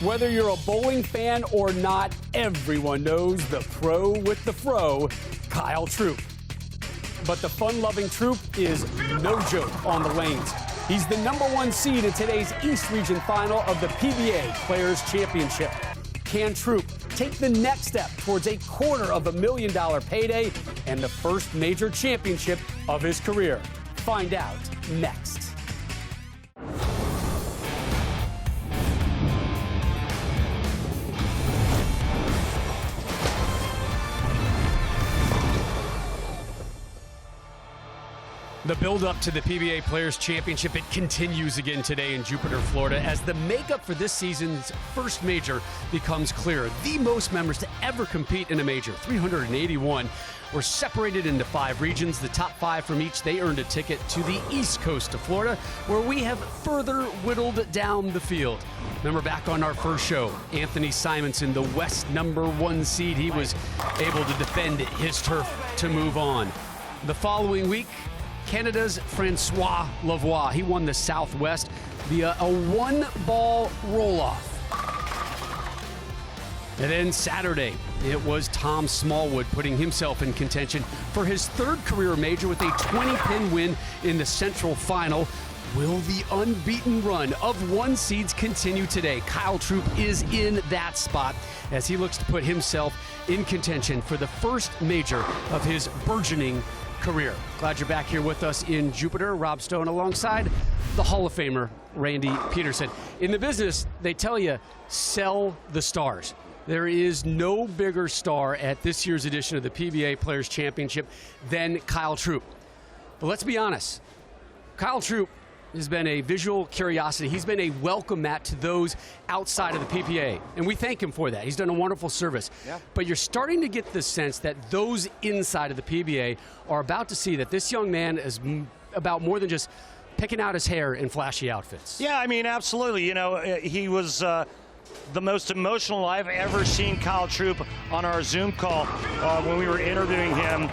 Whether you're a bowling fan or not, everyone knows the pro with the fro, Kyle Troup. But the fun-loving Troup is no joke on the lanes. He's the #1 seed in today's East Region final of the PBA Players Championship. Can Troup take the next step towards a $250,000 payday and the first major championship of his career? Find out next. The build-up to the PBA Players Championship, it continues again today in Jupiter, Florida, as the makeup for this season's first major becomes clear. The most members to ever compete in a major, 381, were separated into 5 regions. The top 5 from each, they earned a ticket to the east coast of Florida, where we have further whittled down the field. Remember back on our first show, Anthony Simonson, the West #1 seed, he was able to defend his turf to move on. The following week, Canada's Francois Lavoie, he won the Southwest via a 1-ball roll-off. And then Saturday, it was Tom Smallwood putting himself in contention for his 3rd career major with a 20-pin win in the Central Final. Will the unbeaten run of 1 seeds continue today? Kyle Troup is in that spot as he looks to put himself in contention for the first major of his burgeoning career. Glad you're back here with us in Jupiter. Rob Stone alongside the Hall of Famer, Randy Peterson. In the business, they tell you, sell the stars. There is no bigger star at this year's edition of the PBA Players Championship than Kyle Troup. But let's be honest, Kyle Troup has been a visual curiosity. He's been a welcome mat to those outside of the PBA, and we thank him for that. He's done a wonderful service. Yeah. But you're starting to get the sense that those inside of the PBA are about to see that this young man is about more than just picking out his hair in flashy outfits. Yeah, I mean, absolutely. You know, he was the most emotional I've ever seen Kyle Troup on our Zoom call when we were interviewing him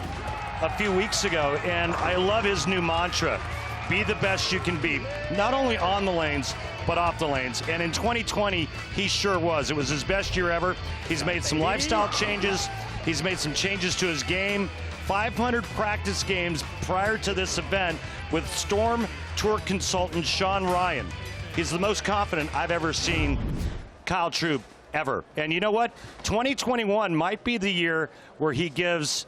a few weeks ago, and I love his new mantra. Be the best you can be, not only on the lanes, but off the lanes. And in 2020, he sure was. It was his best year ever. He's made some lifestyle changes. He's made some changes to his game. 500 practice games prior to this event with Storm Tour consultant Sean Ryan. He's the most confident I've ever seen Kyle Troup ever. And you know what? 2021 might be the year where he gives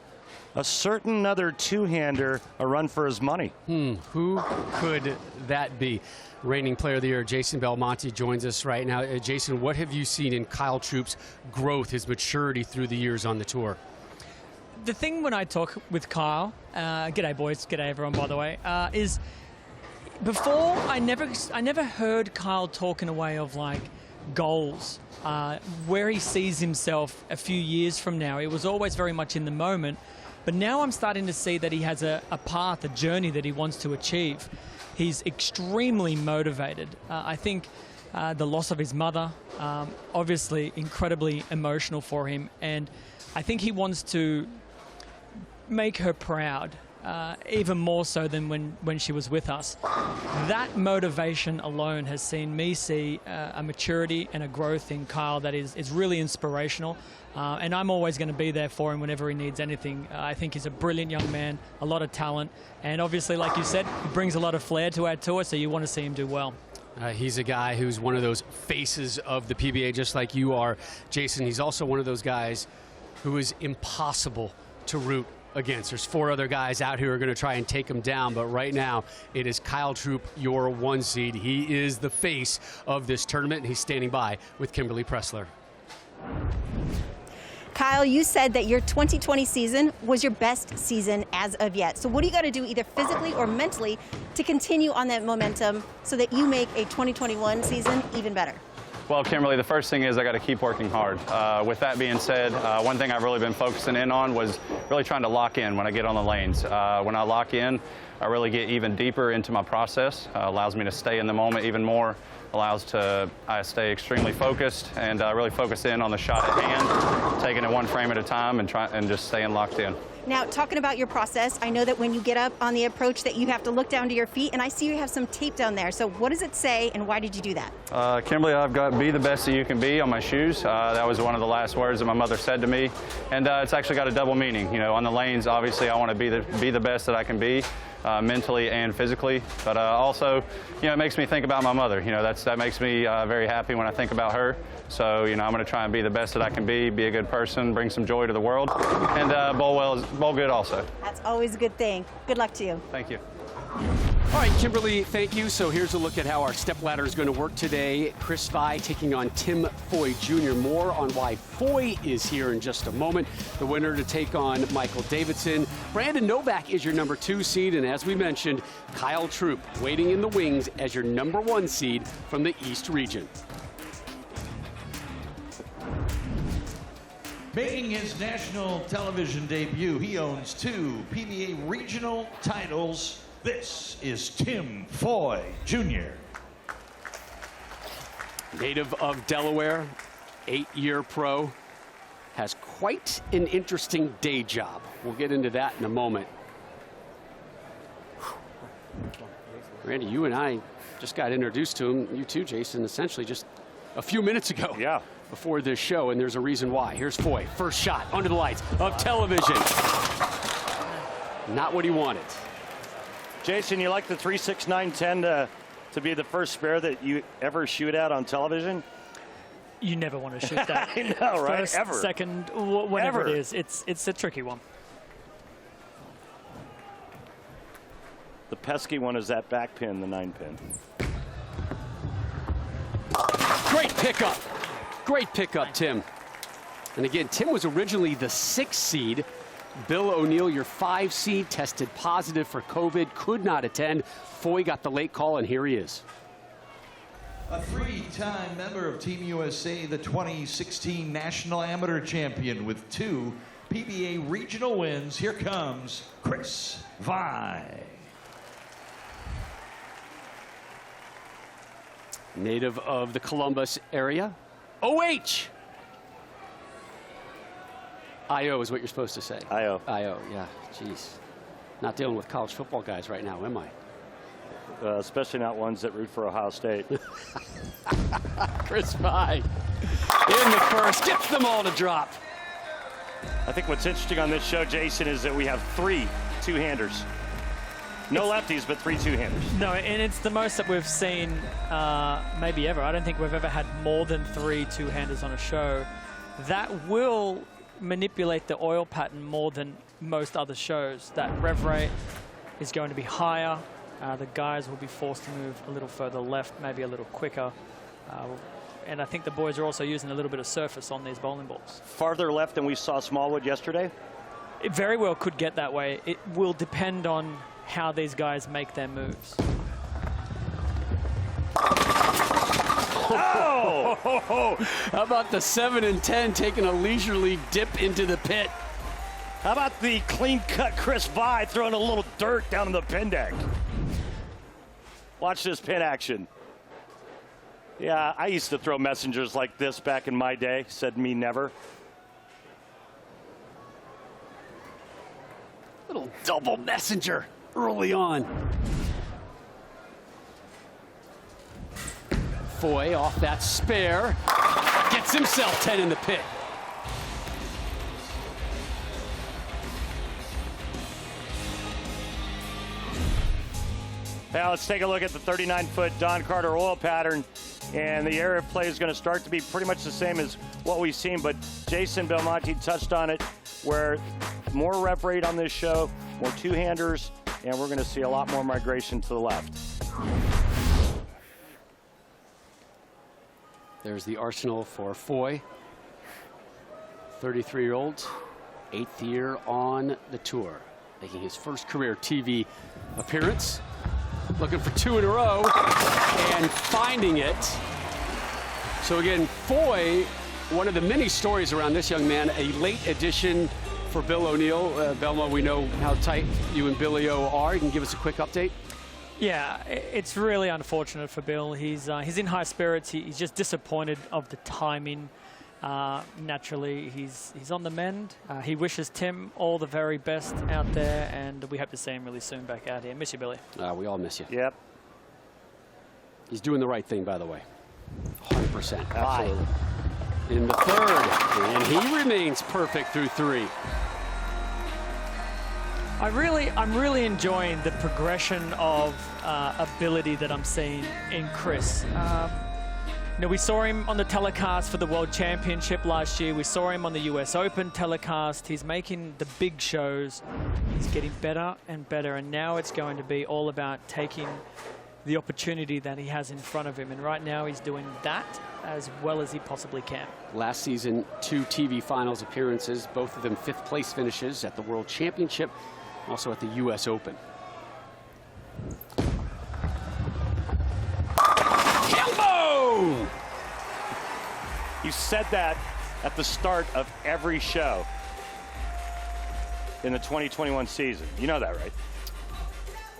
a certain other two-hander a run for his money. Who could that be? Reigning Player of the Year, Jason Belmonte, joins us right now. Jason, what have you seen in Kyle Troup's growth, his maturity through the years on the tour? The thing when I talk with Kyle, g'day boys, g'day everyone by the way, is before I never heard Kyle talk in a way of like goals, where he sees himself a few years from now. It was always very much in the moment. But now I'm starting to see that he has a path, a journey that he wants to achieve. He's extremely motivated. I think the loss of his mother, obviously incredibly emotional for him. And I think he wants to make her proud, even more so than when she was with us. That motivation alone has seen me see a maturity and a growth in Kyle that is really inspirational. And I'm always going to be there for him whenever he needs anything. I think he's a brilliant young man, a lot of talent, and obviously, like you said, he brings a lot of flair to our tour, so you want to see him do well. He's a guy who's one of those faces of the PBA, just like you are, Jason. He's also one of those guys who is impossible to root against. There's 4 other guys out here who are going to try and take him down, but right now it is Kyle Troup, your 1 seed. He is the face of this tournament, and he's standing by with Kimberly Pressler. Kyle, you said that your 2020 season was your best season as of yet. So what do you got to do either physically or mentally to continue on that momentum so that you make a 2021 season even better? Well, Kimberly, the first thing is I got to keep working hard. With that being said, one thing I've really been focusing in on was really trying to lock in when I get on the lanes. When I lock in, I really get even deeper into my process, allows me to stay in the moment even more, I stay extremely focused and really focus in on the shot at hand, taking it one frame at a time and just staying locked in. Now, talking about your process, I know that when you get up on the approach that you have to look down to your feet, and I see you have some tape down there. So what does it say, and why did you do that? Kimberly, I've got "be the best that you can be" on my shoes. That was one of the last words that my mother said to me, and it's actually got a double meaning. You know, on the lanes, obviously, I want to be the best that I can be, mentally and physically. But also, you know, it makes me think about my mother. You know, that makes me very happy when I think about her. So, you know, I'm going to try and be the best that I can be a good person, bring some joy to the world, and bowl good also. That's always a good thing. Good luck to you. Thank you. All right, Kimberly, thank you. So here's a look at how our stepladder is going to work today. Chris Vai taking on Tim Foy Jr. More on why Foy is here in just a moment. The winner to take on Michael Davidson. Brandon Novak is your number 2 seed, and as we mentioned, Kyle Troup waiting in the wings as your number 1 seed from the East region. Making his national television debut, he owns 2 PBA regional titles. This is Tim Foy Jr. Native of Delaware, 8-year pro, has quite an interesting day job. We'll get into that in a moment. Randy, you and I just got introduced to him, you too, Jason, essentially just a few minutes ago. Yeah. Before this show, and there's a reason why. Here's Foy, first shot under the lights of television. Not what he wanted. Jason, you like the 3-6-9-10 to be the first spare that you ever shoot at on television? You never want to shoot that. I know, right? First, Ever. second, whenever Ever. it is. It's a tricky one. The pesky one is that back pin, the 9-pin. Great pickup. Great pickup, Tim. And again, Tim was originally the 6th seed. Bill O'Neill, your 5 seed, tested positive for COVID, could not attend. Foy got the late call, and here he is. A 3-time member of Team USA, the 2016 National Amateur Champion with 2 PBA regional wins. Here comes Chris Vai. Native of the Columbus area. OH! IO is what you're supposed to say. IO. IO, yeah. Jeez. Not dealing with college football guys right now, am I? Especially not ones that root for Ohio State. Chris Vai in the first, gets them all to drop. I think what's interesting on this show, Jason, is that we have 3 two-handers. No lefties, but 3 two-handers. No, and it's the most that we've seen maybe ever. I don't think we've ever had more than 3 two-handers on a show. That will manipulate the oil pattern more than most other shows. That rev rate is going to be higher. The guys will be forced to move a little further left, maybe a little quicker. And I think the boys are also using a little bit of surface on these bowling balls. Farther left than we saw Smallwood yesterday? It very well could get that way. It will depend on how these guys make their moves. Oh! How about the 7 and 10 taking a leisurely dip into the pit? How about the clean-cut Chris Vai throwing a little dirt down in the pin deck? Watch this pin action. Yeah, I used to throw messengers like this back in my day. Said me never. Little double messenger early on. Foy off that spare. Gets himself 10 in the pit. Now let's take a look at the 39-foot Don Carter oil pattern. And the area of play is going to start to be pretty much the same as what we've seen. But Jason Belmonte touched on it, where more rev rate on this show, more two-handers, and we're going to see a lot more migration to the left. There's the arsenal for Foy. 33-year-old, 8th year on the tour, making his first career TV appearance. Looking for 2 in a row and finding it. So again, Foy, one of the many stories around this young man, a late addition for Bill O'Neill. Belmo, we know how tight you and Billy O are. You can give us a quick update? Yeah, it's really unfortunate for Bill. He's in high spirits. He's just disappointed of the timing. Naturally, he's on the mend. He wishes Tim all the very best out there, and we hope to see him really soon back out here. Miss you, Billy. We all miss you. Yep. He's doing the right thing, by the way. 100%. Absolutely. In the third, and he remains perfect through 3. I'm really enjoying the progression of ability that I'm seeing in Chris. You know, we saw him on the telecast for the World Championship last year. We saw him on the US Open telecast. He's making the big shows. He's getting better and better, and now it's going to be all about taking the opportunity that he has in front of him. And right now he's doing that as well as he possibly can. Last season, 2 TV finals appearances, both of them 5th place finishes at the World Championship, also at the US Open. Hambo! You said that at the start of every show in the 2021 season. You know that, right?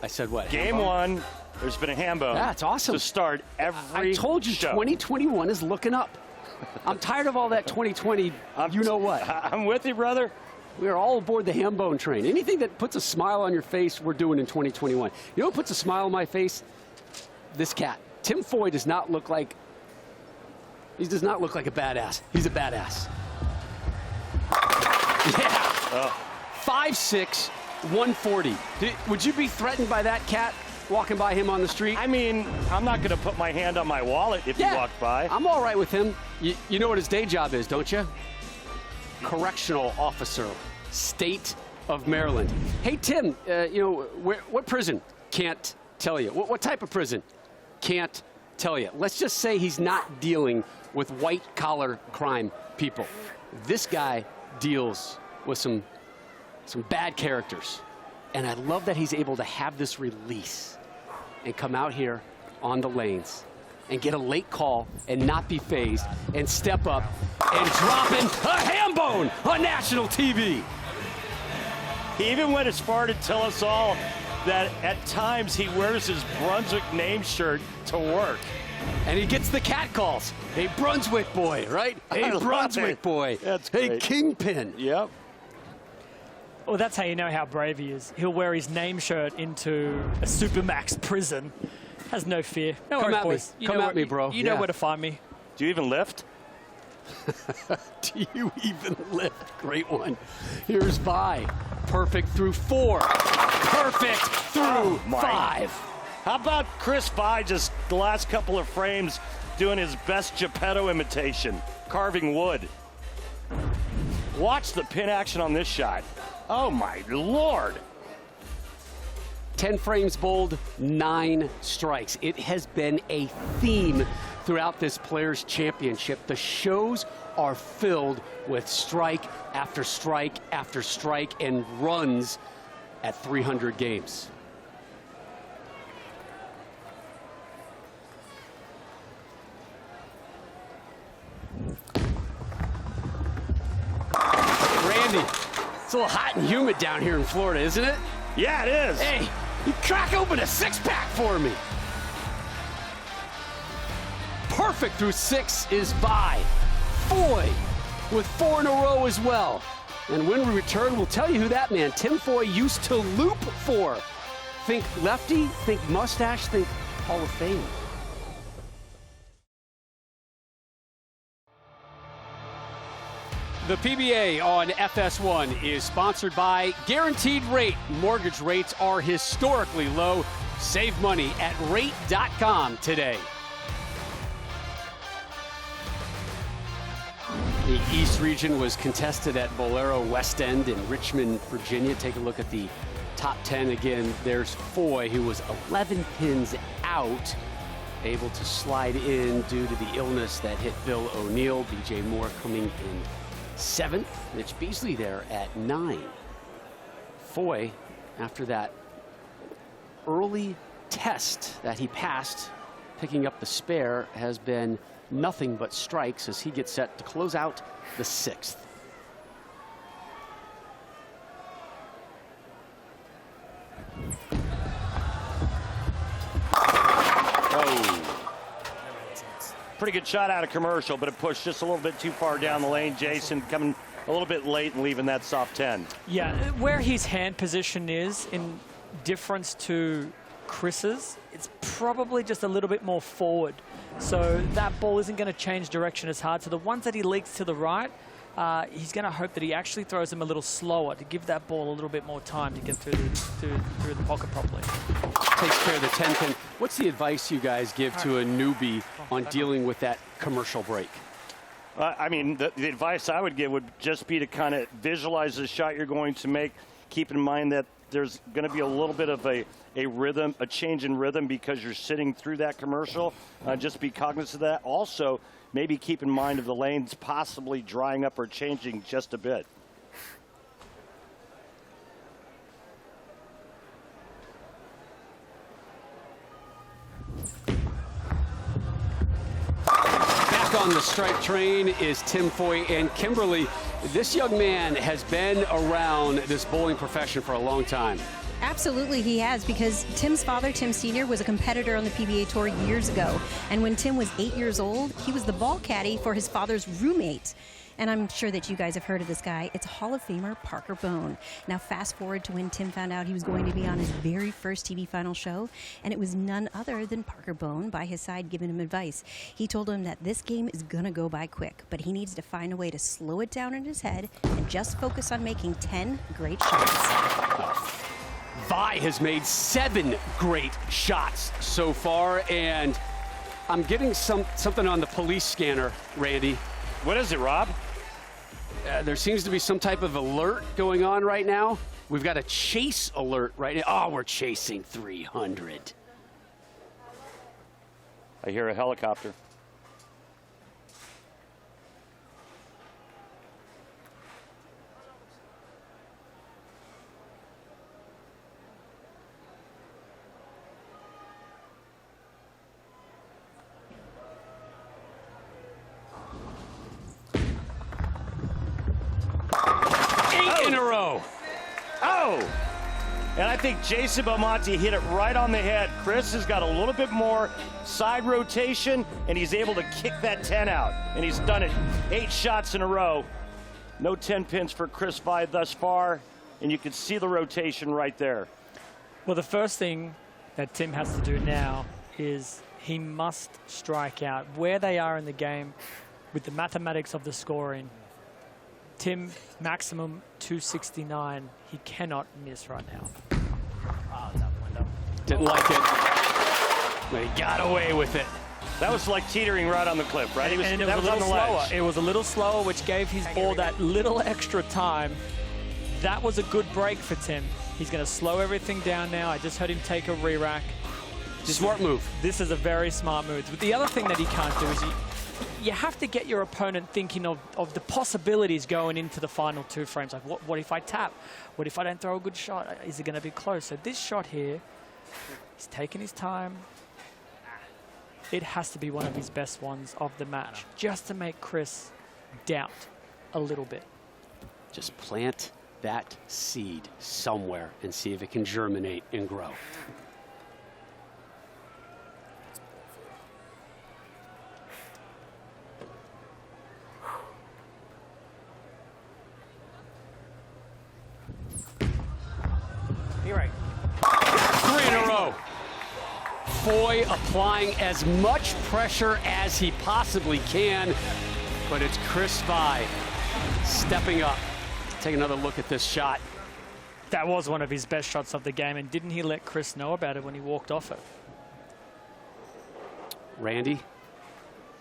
I said what? Game Hambo? 1, there's been a Hambo. That's awesome. To start every I told you, show. 2021 is looking up. I'm tired of all that 2020, you know what. I'm with you, brother. We're all aboard the Hambone train. Anything that puts a smile on your face, we're doing in 2021. You know what puts a smile on my face? This cat. Tim Foy does not look like, he does not look like a badass. He's a badass. Yeah. 5'6", 140. Would you be threatened by that cat walking by him on the street? I mean, I'm not going to put my hand on my wallet if he walked by. I'm all right with him. You know what his day job is, don't you? Correctional officer, state of Maryland. Hey, Tim, you know, what prison? Can't tell you. What type of prison? Can't tell you. Let's just say he's not dealing with white-collar crime people. This guy deals with some bad characters. And I love that he's able to have this release and come out here on the lanes and get a late call and not be phased and step up and drop in a ham bone on national TV. He even went as far to tell us all that at times he wears his Brunswick name shirt to work. And he gets the cat calls. Hey, Brunswick boy, right? Hey, Brunswick boy. That's hey, great. Kingpin. Yep. Well, that's how you know how brave he is. He'll wear his name shirt into a Supermax prison. Has no fear. No Come worries, at me. boys. You Come know at me, bro. You know Yeah. where to find me. Do you even lift? Do you even lift? Great one. Here's Vi. Perfect through 4. Perfect through 5. How about Chris Vi just the last couple of frames doing his best Geppetto imitation, carving wood. Watch the pin action on this shot. Oh, my Lord. 10 frames bowled, 9 strikes. It has been a theme throughout this Players' Championship. The shows are filled with strike after strike after strike and runs at 300 games. Randy, it's a little hot and humid down here in Florida, isn't it? Yeah, it is. Hey, you crack open a 6-pack for me. Perfect through 6 is Vi. Foy with 4 in a row as well. And when we return, we'll tell you who that man, Tim Foy, used to loop for. Think lefty, think mustache, think Hall of Fame. The PBA on FS1 is sponsored by Guaranteed Rate. Mortgage rates are historically low. Save money at rate.com today. The East region was contested at Bowlero West End in Richmond, Virginia. Take a look at the top 10 again. There's Foy, who was 11 pins out, able to slide in due to the illness that hit Bill O'Neill. BJ Moore coming in 7th. Mitch Beasley there at 9. Foy, after that early test that he passed, picking up the spare, has been nothing but strikes as he gets set to close out the 6th. pretty good shot out of commercial, but it pushed just a little bit too far down the lane. Jason coming a little bit late and leaving that soft 10. Yeah, where his hand position is in difference to Chris's, it's probably just a little bit more forward. So that ball isn't going to change direction as hard. So the ones that he leaks to the right, he's going to hope that he actually throws them a little slower to give that ball a little bit more time to get through the pocket properly. Takes care of the 10 pin. What's the advice you guys give to a newbie on dealing with that commercial break? I mean, the advice I would give would just be to kind of visualize the shot you're going to make. Keep in mind that there's going to be a little bit of a rhythm, a change in rhythm because you're sitting through that commercial. Just be cognizant of that. Also, maybe keep in mind of the lanes possibly drying up or changing just a bit. Back on the strike train is Tim Foy and Kimberly. This young man has been around this bowling profession for a long time. Absolutely, he has, because Tim's father, Tim Sr., was a competitor on the PBA Tour years ago. And when Tim was 8 years old, he was the ball caddy for his father's roommate. And I'm sure that you guys have heard of this guy. It's Hall of Famer Parker Bone. Now, fast forward to when Tim found out he was going to be on his very first TV final show, and it was none other than Parker Bone by his side giving him advice. He told him that this game is going to go by quick, but he needs to find a way to slow it down in his head and just focus on making 10 great shots. Vi has made 7 great shots so far, and I'm getting something on the police scanner, Randy. What is it, Rob? There seems to be some type of alert going on right now. We've got a chase alert right now. Oh, we're chasing 300. I hear a helicopter. In a row. Oh! And I think Jason Belmonte hit it right on the head. Chris has got a little bit more side rotation, and he's able to kick that 10 out. And he's done it 8 shots in a row. No 10 pins for Chris Vi thus far, and you can see the rotation right there. Well, the first thing that Tim has to do now is he must strike out. Where they are in the game with the mathematics of the scoring, Tim, maximum 269. He cannot miss right now. Didn't like it, but he got away with it. That was like teetering right on the cliff, right? And it was a little slower. It was a little slower, which gave his ball that little extra time. That was a good break for Tim. He's going to slow everything down now. I just heard him take a re-rack. Smart move. This is a very smart move. But the other thing that he can't do is you have to get your opponent thinking of the possibilities going into the final 2 frames. Like, what if I tap? What if I don't throw a good shot? Is it going to be close? So this shot here, he's taking his time. It has to be one of his best ones of the match, just to make Chris doubt a little bit. Just plant that seed somewhere and see if it can germinate and grow. You're right. 3 in a row. Foy applying as much pressure as he possibly can, but it's Chris Vi stepping up. Take another look at this shot. That was one of his best shots of the game, and didn't he let Chris know about it when he walked off it? Randy?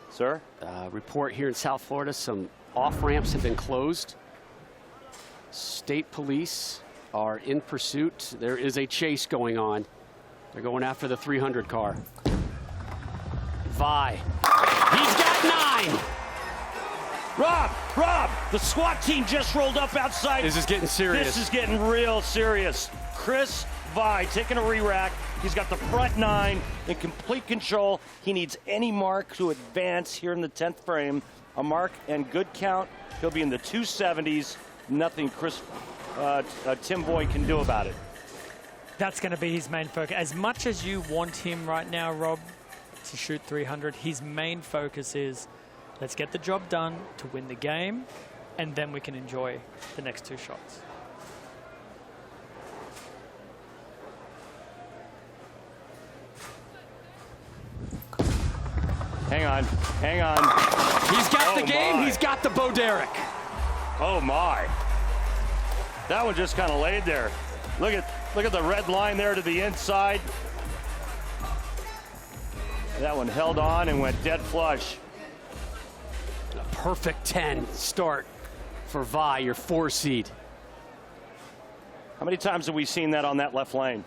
Sir? Report here in South Florida, some off-ramps have been closed. State police are in pursuit. There is a chase going on. They're going after the 300 car. Vi. He's got 9! Rob, the SWAT team just rolled up outside. This is getting serious. This is getting real serious. Chris Vi taking a re-rack. He's got the front 9 in complete control. He needs any mark to advance here in the 10th frame. A mark and good count. He'll be in the 270s. Nothing Tim Foy can do about it. That's going to be his main focus. As much as you want him right now, Rob, to shoot 300. His main focus is, let's get the job done to win the game, and then we can enjoy the next 2 shots. Hang on, hang on. He's got the game, my. he's got the Bo Derek. Oh my. That one just kind of laid there. Look at the red line there to the inside. That one held on and went dead flush. A perfect 10 start for Vi, your 4 seed. How many times have we seen that on that left lane?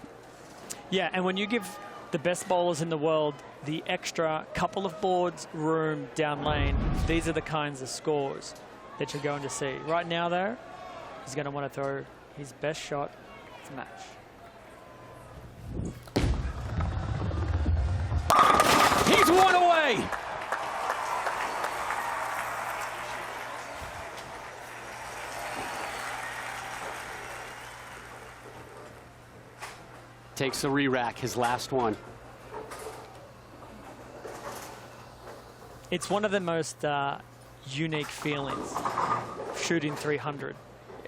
Yeah, and when you give the best bowlers in the world the extra couple of boards room down lane, these are the kinds of scores that you're going to see. Right now, though, he's going to want to throw his best shot of the match. He's 1 away. Takes the re-rack, his last one. It's one of the most unique feelings, shooting 300.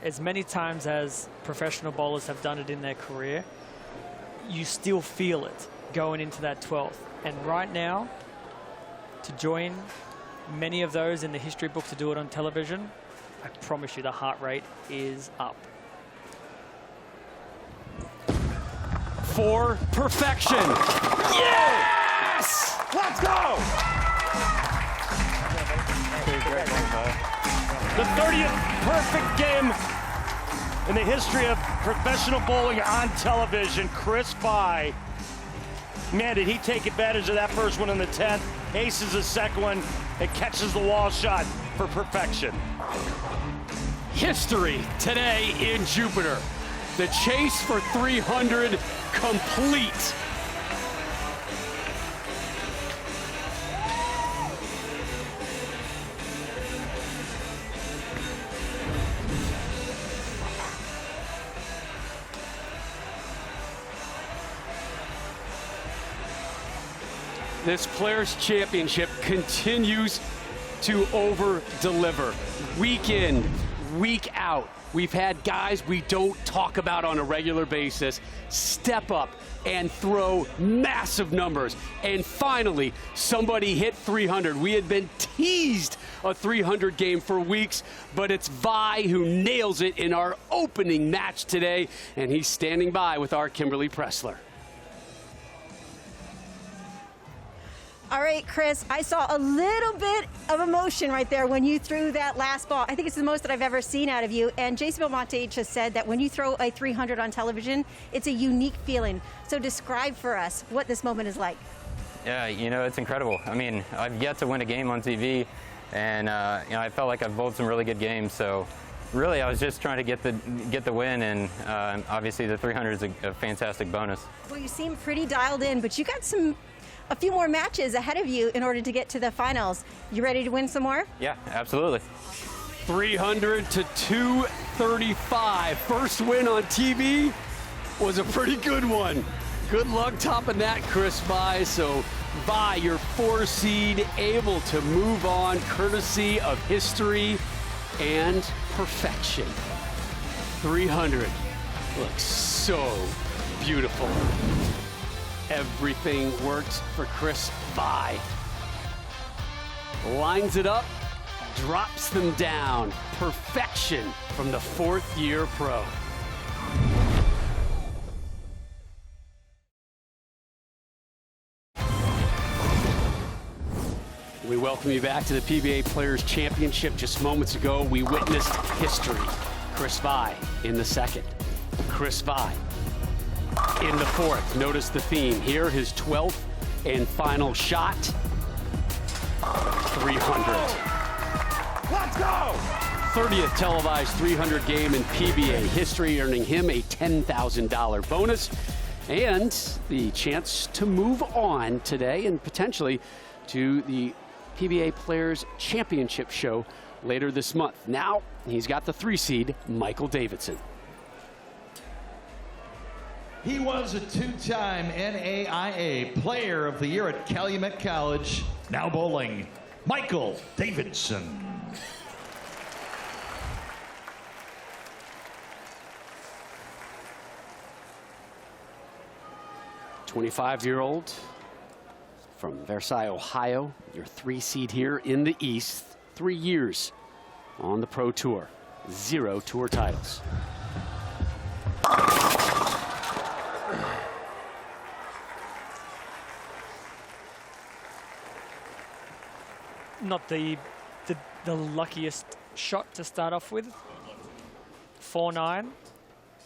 As many times as professional bowlers have done it in their career, you still feel it going into that 12th. And right now, to join many of those in the history book to do it on television, I promise you the heart rate is up. For perfection. Yes! Let's go! The 30th perfect game in the history of professional bowling on television. Chris Vi. Man, did he take advantage of that first one in the 10th, aces the second one, and catches the wall shot for perfection. History today in Jupiter. The chase for 300 complete. This Players' Championship continues to over-deliver. Week in, week out. We've had guys we don't talk about on a regular basis step up and throw massive numbers. And finally, somebody hit 300. We had been teased a 300 game for weeks, but it's Vi who nails it in our opening match today, and he's standing by with our Kimberly Pressler. All right, Chris, I saw a little bit of emotion right there when you threw that last ball. I think it's the most that I've ever seen out of you. And Jason Belmonte just said that when you throw a 300 on television, it's a unique feeling. So describe for us what this moment is like. Yeah, you know, it's incredible. I mean, I've yet to win a game on TV, and you know, I felt like I've bowled some really good games. So really, I was just trying to get the win, and obviously the 300 is a fantastic bonus. Well, you seem pretty dialed in, but you got a few more matches ahead of you in order to get to the finals. You ready to win some more? Yeah, absolutely. 300 to 235. First win on TV was a pretty good one. Good luck topping that, Chris Vi. So Vi, your 4 seed, able to move on courtesy of history and perfection. 300 looks so beautiful. Everything works for Chris Vi. Lines it up, drops them down. Perfection from the 4th-year pro. We welcome you back to the PBA Players Championship. Just moments ago, we witnessed history. Chris Vi in the 2nd. Chris Vi in the 4th. Notice the theme here, his 12th and final shot. 300. Let's go! 30th televised 300 game in PBA history, earning him a $10,000 bonus and the chance to move on today and potentially to the PBA Players Championship show later this month. Now he's got the 3 seed, Michael Davidson. He was a two-time NAIA Player of the Year at Calumet College. Now bowling, Michael Davidson. 25-year-old from Versailles, Ohio, your 3 seed here in the East. 3 years on the Pro Tour, 0 tour titles. Not the luckiest shot to start off with. 4-9,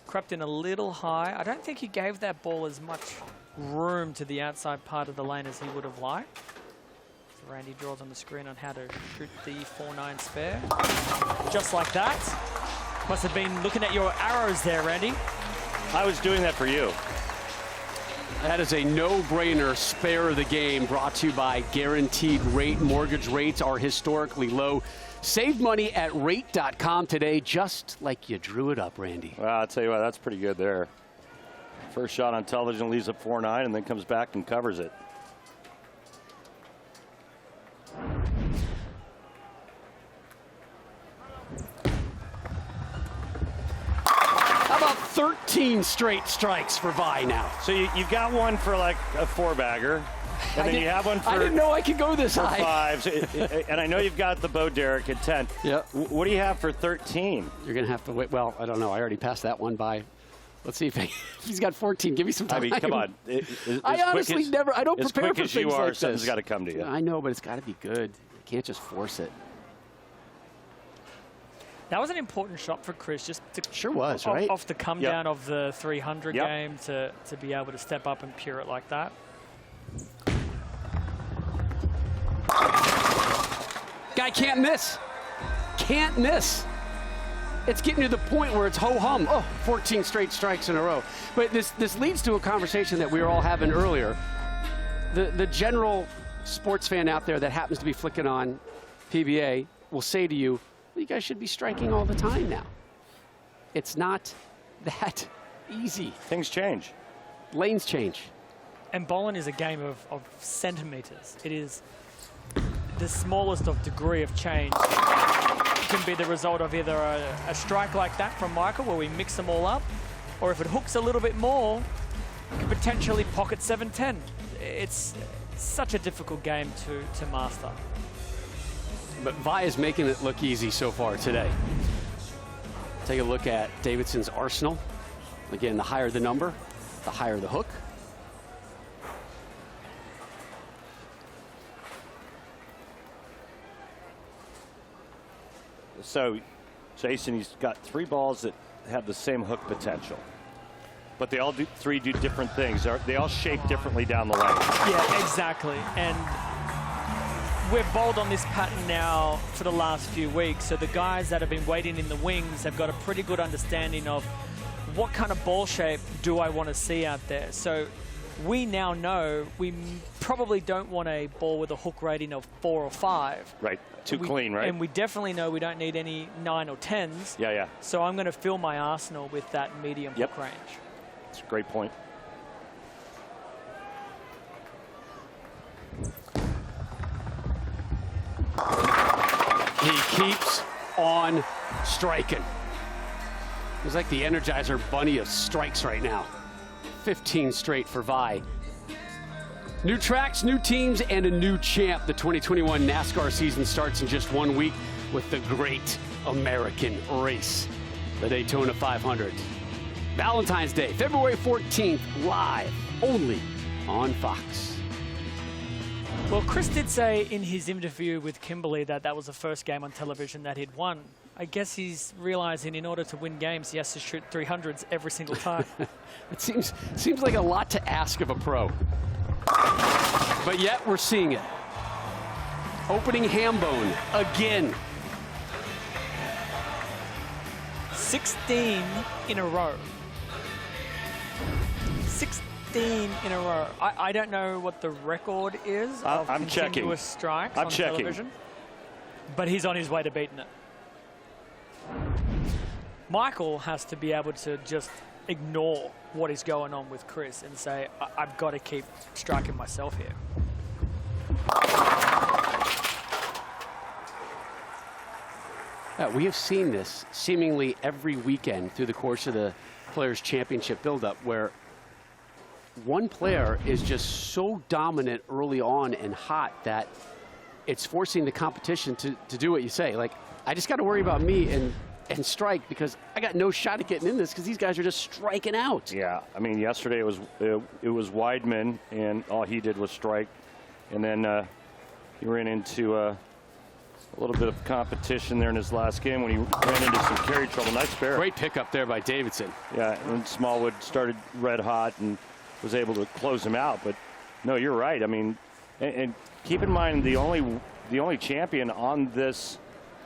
crept in a little high. I don't think he gave that ball as much room to the outside part of the lane as he would have liked. So Randy draws on the screen on how to shoot the 4-9 spare. Just like that. Must have been looking at your arrows there, Randy. I was doing that for you. That is a no-brainer spare of the game, brought to you by Guaranteed Rate. Mortgage rates are historically low. Save money at rate.com today, just like you drew it up, Randy. Well, I'll tell you what, that's pretty good there. First shot on television leaves a 4-9 and then comes back and covers it. How about 13 straight strikes for Vi now? So you've got one for like a 4-bagger. And then you have one for, I didn't know I could go this high. 5. And I know you've got the Bo Derek at 10. Yep. What do you have for 13? You're going to have to wait. Well, I don't know. I already passed that one by. Let's see if he's got 14. Give me some time. I mean, come on. I honestly never. I don't prepare for things like this. As quick as you are, something's got to come to you. I know, but it's got to be good. You can't just force it. That was an important shot for Chris, just to sure was, right? Off the come down of the 300 game to be able to step up and pure it like that. Guy can't miss. Can't miss. It's getting to the point where it's ho-hum. Oh, 14 straight strikes in a row. But this leads to a conversation that we were all having earlier. The general sports fan out there that happens to be flicking on PBA will say to you, well, you guys should be striking all the time now. It's not that easy. Things change. Lanes change. And bowling is a game of centimeters. It is the smallest of degree of change. It can be the result of either a strike like that from Michael where we mix them all up, or if it hooks a little bit more, you can potentially pocket 7-10. It's such a difficult game to master. But Vi is making it look easy so far today. Take a look at Davidson's arsenal. Again, the higher the number, the higher the hook. So, Jason, he's got 3 balls that have the same hook potential. But they all three do different things. They all shape differently down the lane. Yeah, exactly. And we've bowled on this pattern now for the last few weeks. So the guys that have been waiting in the wings have got a pretty good understanding of what kind of ball shape do I want to see out there. So we now know we probably don't want a ball with a hook rating of 4 or 5. Right. Too clean, right? And we definitely know we don't need any 9 or 10s. Yeah, yeah. So I'm going to fill my arsenal with that medium hook range. That's a great point. He keeps on striking. He's like the Energizer Bunny of strikes right now. 15 straight for Vi. New tracks, new teams, and a new champ. The 2021 NASCAR season starts in just 1 week with the Great American Race, the Daytona 500. Valentine's Day, February 14th, live, only on Fox. Well, Chris did say in his interview with Kimberly that that was the first game on television that he'd won. I guess he's realizing in order to win games, he has to shoot 300s every single time. It seems like a lot to ask of a pro. But yet we're seeing it. Opening ham bone again. 16 in a row. 16 in a row. I don't know what the record is of I'm continuous checking. strikes I'm on checking. television. But he's on his way to beating it. Michael has to be able to just ignore what is going on with Chris and say, I've got to keep striking myself here. We have seen this seemingly every weekend through the course of the Players' Championship buildup, where one player is just so dominant early on and hot that it's forcing the competition to do what you say. Like, I just got to worry about me and strike, because I got no shot at getting in this because these guys are just striking out. Yeah, I mean, yesterday it was Weidman, and all he did was strike. And then he ran into a little bit of competition there in his last game when he ran into some carry trouble. Nice spare. Great pickup there by Davidson. Yeah, and Smallwood started red hot and was able to close him out. But no, you're right. I mean, and keep in mind, the only champion on this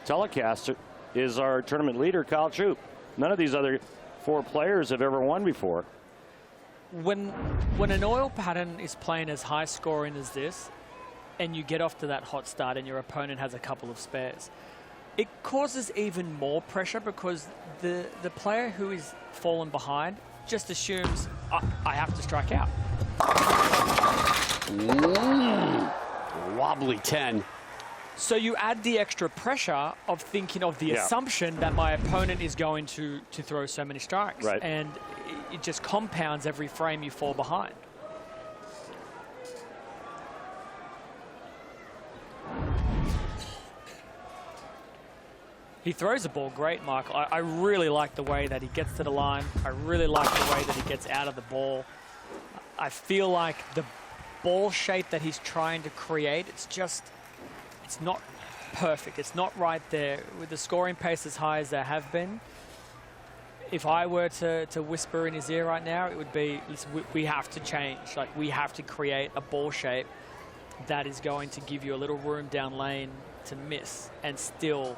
telecast is our tournament leader, Kyle Troup. None of these other 4 players have ever won before. When an oil pattern is playing as high scoring as this, and you get off to that hot start and your opponent has a couple of spares, it causes even more pressure, because the player who is fallen behind just assumes, I have to strike out. Wobbly 10. So you add the extra pressure of thinking of the assumption that my opponent is going to throw so many strikes. Right. And it just compounds every frame you fall behind. He throws the ball great, Michael. I really like the way that he gets to the line. I really like the way that he gets out of the ball. I feel like the ball shape that he's trying to create, it's not perfect. It's not right there. With the scoring pace as high as there have been, if I were to whisper in his ear right now, it would be, listen, we have to change. Like, we have to create a ball shape that is going to give you a little room down lane to miss and still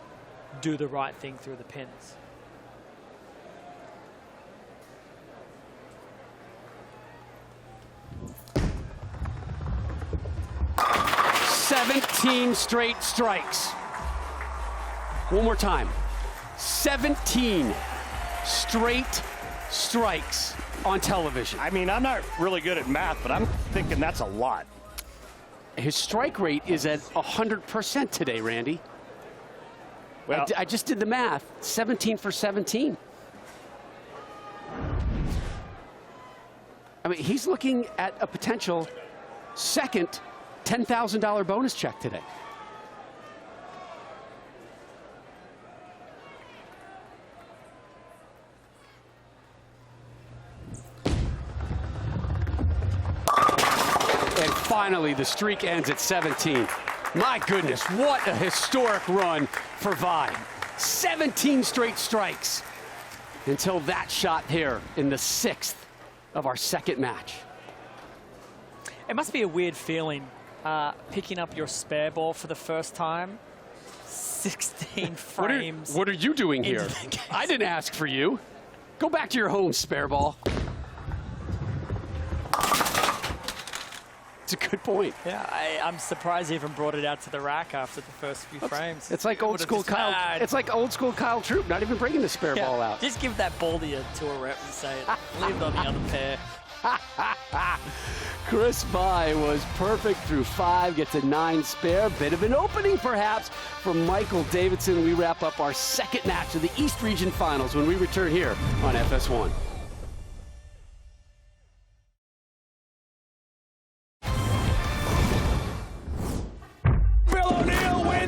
do the right thing through the pins. "17 straight strikes." One more time. 17 straight strikes on television. I mean, I'm not really good at math, but I'm thinking that's a lot. His strike rate is at 100% today, Randy. Well, I just did the math. 17 for 17. I mean, he's looking at a potential second $10,000 bonus check today. And finally, the streak ends at 17. My goodness, what a historic run for Vi. 17 straight strikes until that shot here in the 6th of our second match. It must be a weird feeling picking up your spare ball for the first time. 16 frames. What are you doing here? I didn't ask for you. Go back to your home, spare ball. It's a good point. Yeah, I'm surprised he even brought it out to the rack after the first few frames. It's like old school Kyle. It's like old school Kyle Troup, not even bringing the spare ball out. Just give that ball to your tour rep and say, leave it on the other pair. Chris Vi was perfect through 5, gets a 9 spare. Bit of an opening, perhaps, for Michael Davidson. We wrap up our second match of the East Region Finals when we return here on FS1.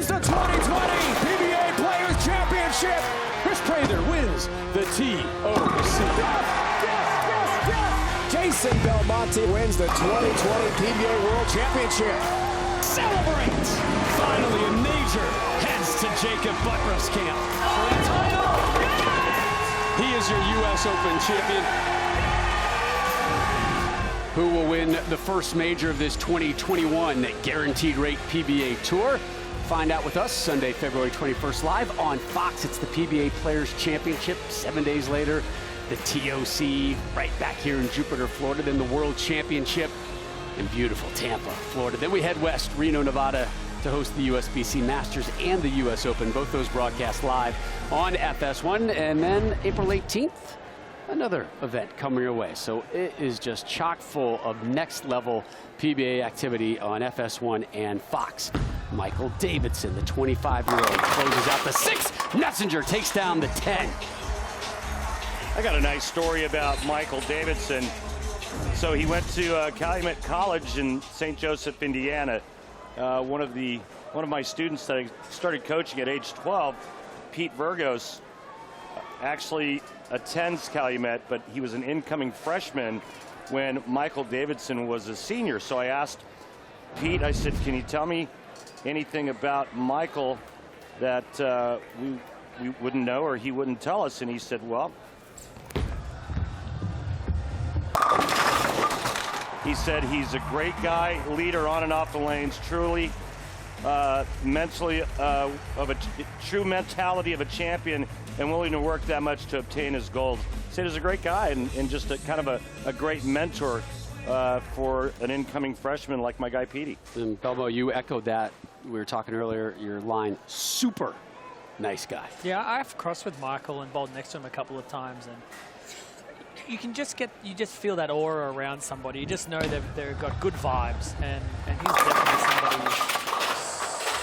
The 2020 PBA Players Championship. Chris Prather wins the TOC. Jason Belmonte wins the 2020 PBA World Championship. Celebrate! Finally, a major heads to Jacob Buttress camp for the title. He is your U.S. Open champion. Who will win the first major of this 2021 Guaranteed Rate PBA Tour? Find out with us Sunday, February 21st, live on Fox. It's the PBA Players Championship. 7 days later, the TOC right back here in Jupiter, Florida. Then the World Championship in beautiful Tampa, Florida. Then we head west, Reno, Nevada, to host the USBC Masters and the U.S. Open. Both those broadcast live on FS1. And then April 18th, another event coming your way. So it is just chock full of next level PBA activity on FS1 and Fox. Michael Davidson, the 25-year-old, closes out the 6. Messenger takes down the 10. I got a nice story about Michael Davidson. So he went to Calumet College in St. Joseph, Indiana. One of my students that I started coaching at age 12, Pete Virgos, actually attends Calumet, but he was an incoming freshman when Michael Davidson was a senior. So I asked Pete, I said, can you tell me anything about Michael that we wouldn't know or he wouldn't tell us? And he said, well, he said he's a great guy, leader on and off the lanes, truly mentally of a true mentality of a champion and willing to work that much to obtain his gold. He said he's a great guy and just a kind of a great mentor for an incoming freshman like my guy Petey. And Belmo, you echoed that. We were talking earlier, your line, super nice guy. Yeah, I've crossed with Michael and bowled next to him a couple of times, and you can just feel that aura around somebody. You just know they've got good vibes, and he's definitely somebody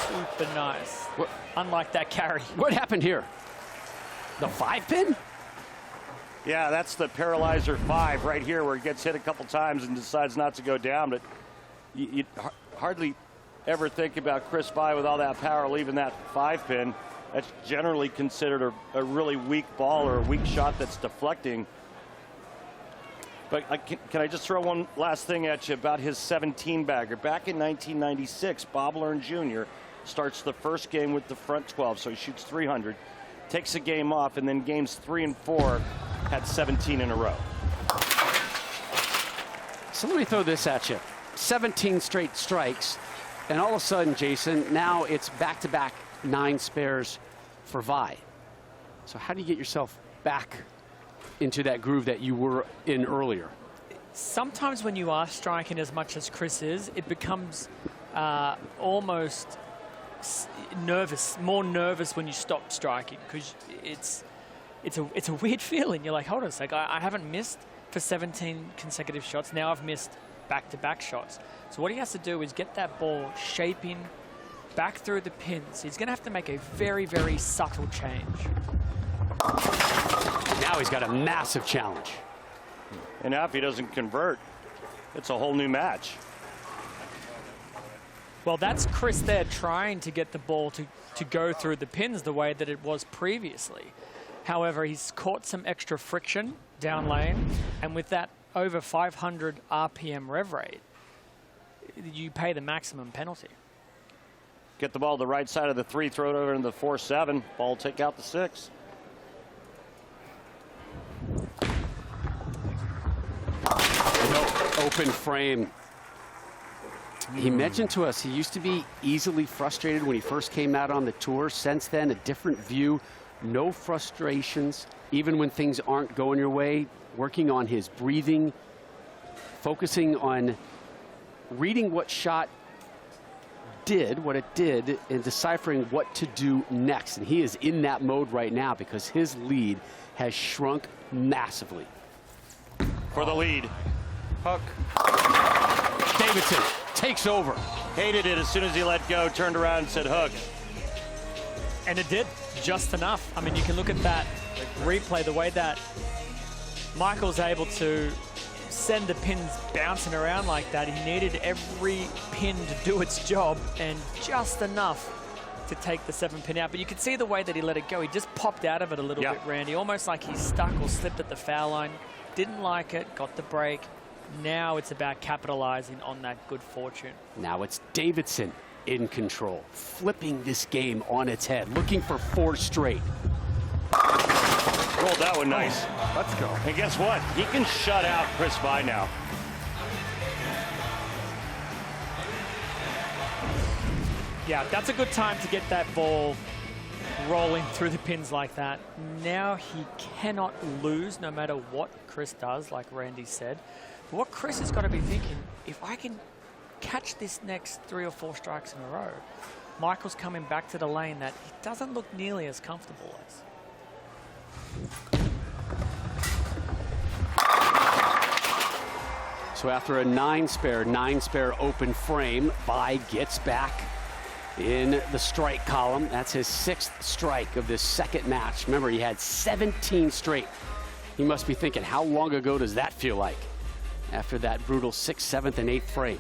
super nice. What? Unlike that carry. What happened here? The 5-pin? Yeah, that's the Paralyzer 5 right here where he gets hit a couple times and decides not to go down. But you hardly ever think about Chris Vi with all that power leaving that 5-pin. That's generally considered a really weak ball or a weak shot that's deflecting. But can I just throw one last thing at you about his 17-bagger? Back in 1996, Bob Learn Jr. starts the first game with the front 12, so he shoots 300, takes a game off, and then games 3 and 4 had 17 in a row. So let me throw this at you. 17 straight strikes, and all of a sudden, Jason, now it's back-to-back 9 spares for Vi. So how do you get yourself back into that groove that you were in earlier? Sometimes when you are striking as much as Chris is, it becomes almost more nervous when you stop striking, because it's a weird feeling. You're like, hold on a sec, I haven't missed for 17 consecutive shots. Now I've missed back-to-back shots. So what he has to do is get that ball shaping back through the pins. He's going to have to make a very, very subtle change. Now he's got a massive challenge. And now if he doesn't convert, it's a whole new match. Well, that's Chris there trying to get the ball to go through the pins the way that it was previously. However, he's caught some extra friction down lane, and with that over 500 RPM rev rate, you pay the maximum penalty. Get the ball to the right side of the 3, throw it over into the 4-7. Ball take out the 6. No open frame. He mentioned to us he used to be easily frustrated when he first came out on the tour. Since then, a different view, no frustrations, even when things aren't going your way, working on his breathing, focusing on reading what shot did, what it did, and deciphering what to do next. And he is in that mode right now because his lead has shrunk massively. For the lead. Hook. Davidson takes over. Hated it as soon as he let go, turned around and said hook. And it did, just enough. I mean, you can look at that replay, the way that Michael's able to send the pins bouncing around like that. He needed every pin to do its job, and just enough to take the 7-pin out. But you could see the way that he let it go. He just popped out of it a little bit, Randy, almost like he stuck or slipped at the foul line. Didn't like it, got the break. Now it's about capitalizing on that good fortune. Now it's Davidson in control, flipping this game on its head, looking for 4 straight. Rolled that one nice. Let's go. And guess what? He can shut out Chris Vi now. Yeah, that's a good time to get that ball rolling through the pins like that. Now he cannot lose no matter what Chris does, like Randy said. But what Chris has got to be thinking, if I can catch this next 3 or 4 strikes in a row, Michael's coming back to the lane that he doesn't look nearly as comfortable as. So after a 9-spare open frame, Vi gets back in the strike column. That's his 6th strike of this second match. Remember, he had 17 straight. He must be thinking, how long ago does that feel like? After that brutal 6th, 7th, and 8th frame.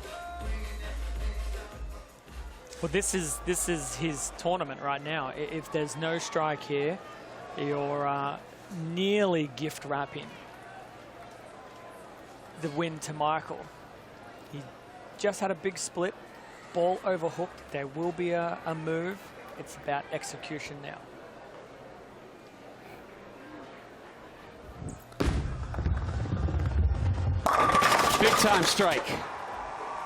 Well, this is his tournament right now. If there's no strike here, you're nearly gift wrapping the win to Michael. He just had a big split, ball overhooked. There will be a move. It's about execution now. Big time strike.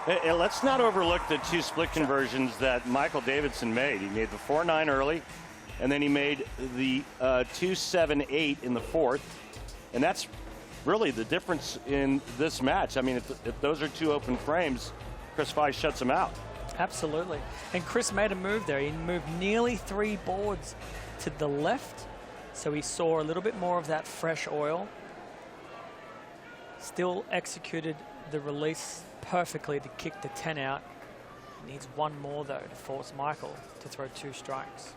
Hey, let's not overlook the 2 split conversions that Michael Davidson made. He made the 4-9 early, and then he made the 2-7-8 in the 4th. And that's really the difference in this match. I mean, if those are 2 open frames, Chris Vi shuts him out. Absolutely. And Chris made a move there. He moved nearly 3 boards to the left, so he saw a little bit more of that fresh oil. Still executed the release perfectly to kick the 10 out. Needs 1 more, though, to force Michael to throw 2 strikes.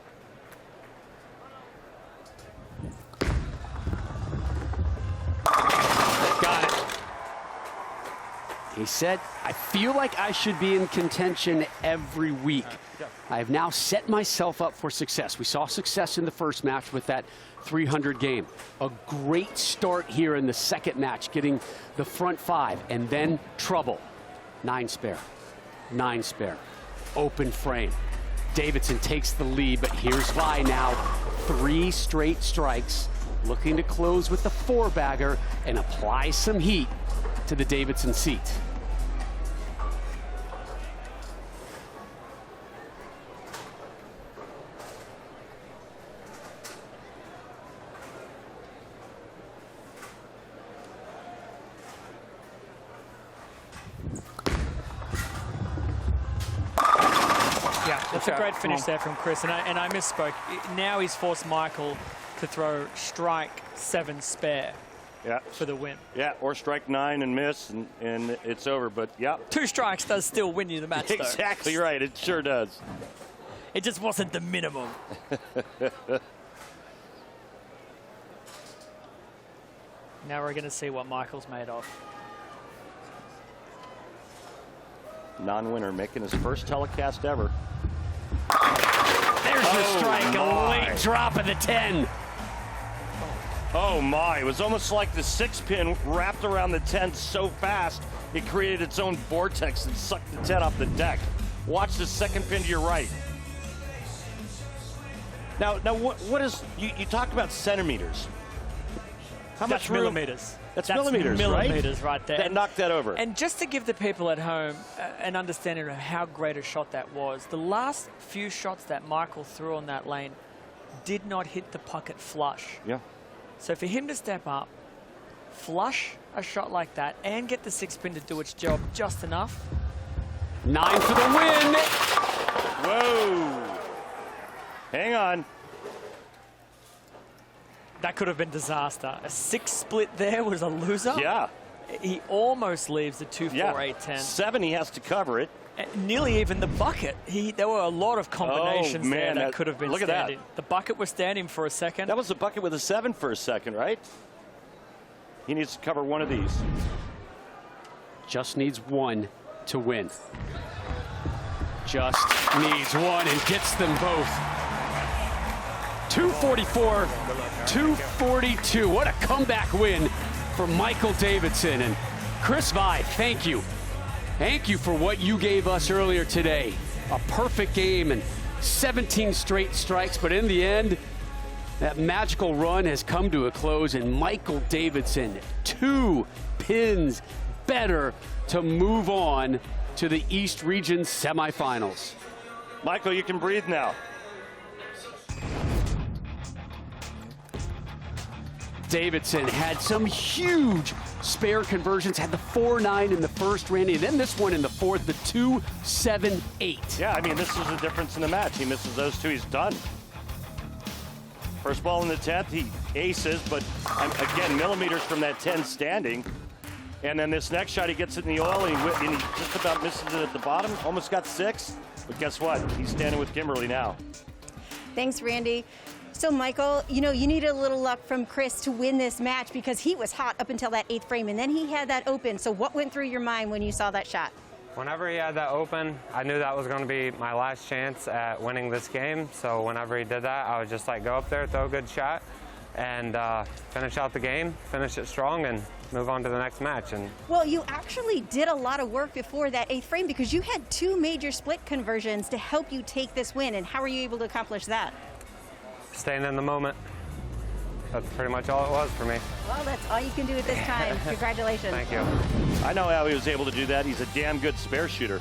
Got it. He said, I feel like I should be in contention every week. I have now set myself up for success. We saw success in the first match with that 300 game. A great start here in the second match, getting the front 5, and then trouble. 9-spare, 9-spare, open frame. Davidson takes the lead, but here's Vi now. 3 straight strikes, looking to close with the 4-bagger and apply some heat to the Davidson seat. That's a great finish there from Chris, and I misspoke. Now he's forced Michael to throw strike 7 spare for the win. Yeah, or strike 9 and miss, and it's over. But yeah, 2 strikes does still win you the match, though. Exactly right. It sure does. It just wasn't the minimum. Now we're going to see what Michael's made of. Non-winner making his first telecast ever. There's the strike, a late drop of the 10. Oh my, it was almost like the 6-pin wrapped around the 10 so fast, it created its own vortex and sucked the 10 off the deck. Watch the 2nd pin to your right. Now what is, you talk about centimeters. How much room? Millimeters. That's millimeters, right there. That knocked that over. And just to give the people at home an understanding of how great a shot that was, the last few shots that Michael threw on that lane did not hit the pocket flush. Yeah. So for him to step up, flush a shot like that, and get the 6-pin to do its job just enough. 9 for the win. Whoa. Hang on. That could have been disaster. A 6 split there was a loser. Yeah. He almost leaves the 2-4-8-10. 7, he has to cover it. Nearly even the bucket. There were a lot of combinations there that could have been look standing. at that. The bucket was standing for a second. That was the bucket with a 7 for a second, right? He needs to cover one of these. Just needs 1 to win. Just needs 1 and gets them both. 244, 242. What a comeback win for Michael Davidson. And Chris Vi, thank you. Thank you for what you gave us earlier today. A perfect game and 17 straight strikes, but in the end, that magical run has come to a close, and Michael Davidson, 2 pins better to move on to the East Region semifinals. Michael, you can breathe now. Davidson had some huge spare conversions, had the 4-9 in the first, Randy, and then this one in the 4th, the 2-7-8. Yeah, I mean, this is the difference in the match. He misses those 2, he's done. First ball in the 10th, he aces, but again, millimeters from that 10 standing. And then this next shot, he gets it in the oil, and he just about misses it at the bottom. Almost got 6. But guess what? He's standing with Kimberly now. Thanks, Randy. So, Michael, you know, you needed a little luck from Chris to win this match because he was hot up until that 8th frame, and then he had that open. So what went through your mind when you saw that shot? Whenever he had that open, I knew that was going to be my last chance at winning this game. So whenever he did that, I was just like, go up there, throw a good shot, and finish out the game, finish it strong, and move on to the next match. And well, you actually did a lot of work before that 8th frame because you had 2 major split conversions to help you take this win. And how were you able to accomplish that? staying in the moment. That's pretty much all it was for me. Well, that's all you can do at this time. Congratulations. Thank you. I know how he was able to do that. He's a damn good spare shooter.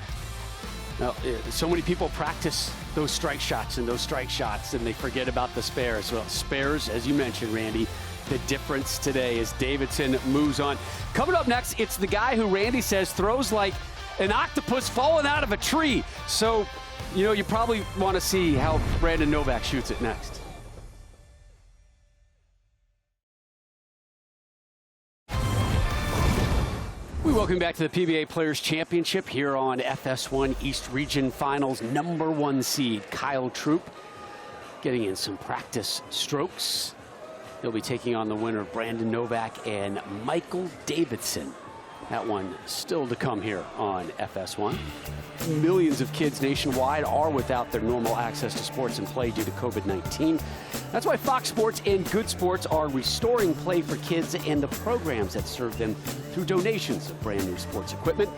Now, so many people practice those strike shots and they forget about the spares. Well, spares, as you mentioned, Randy, the difference today as Davidson moves on. Coming up next, it's the guy who Randy says throws like an octopus falling out of a tree. So, you know, you probably want to see how Brandon Novak shoots it next. We welcome back to the PBA Players Championship here on FS1 East Region Finals. #1 seed Kyle Troup getting in some practice strokes. He'll be taking on the winner Brandon Novak and Michael Davidson. That one still to come here on FS1. Millions of kids nationwide are without their normal access to sports and play due to COVID-19. That's why Fox Sports and Good Sports are restoring play for kids and the programs that serve them through donations of brand new sports equipment.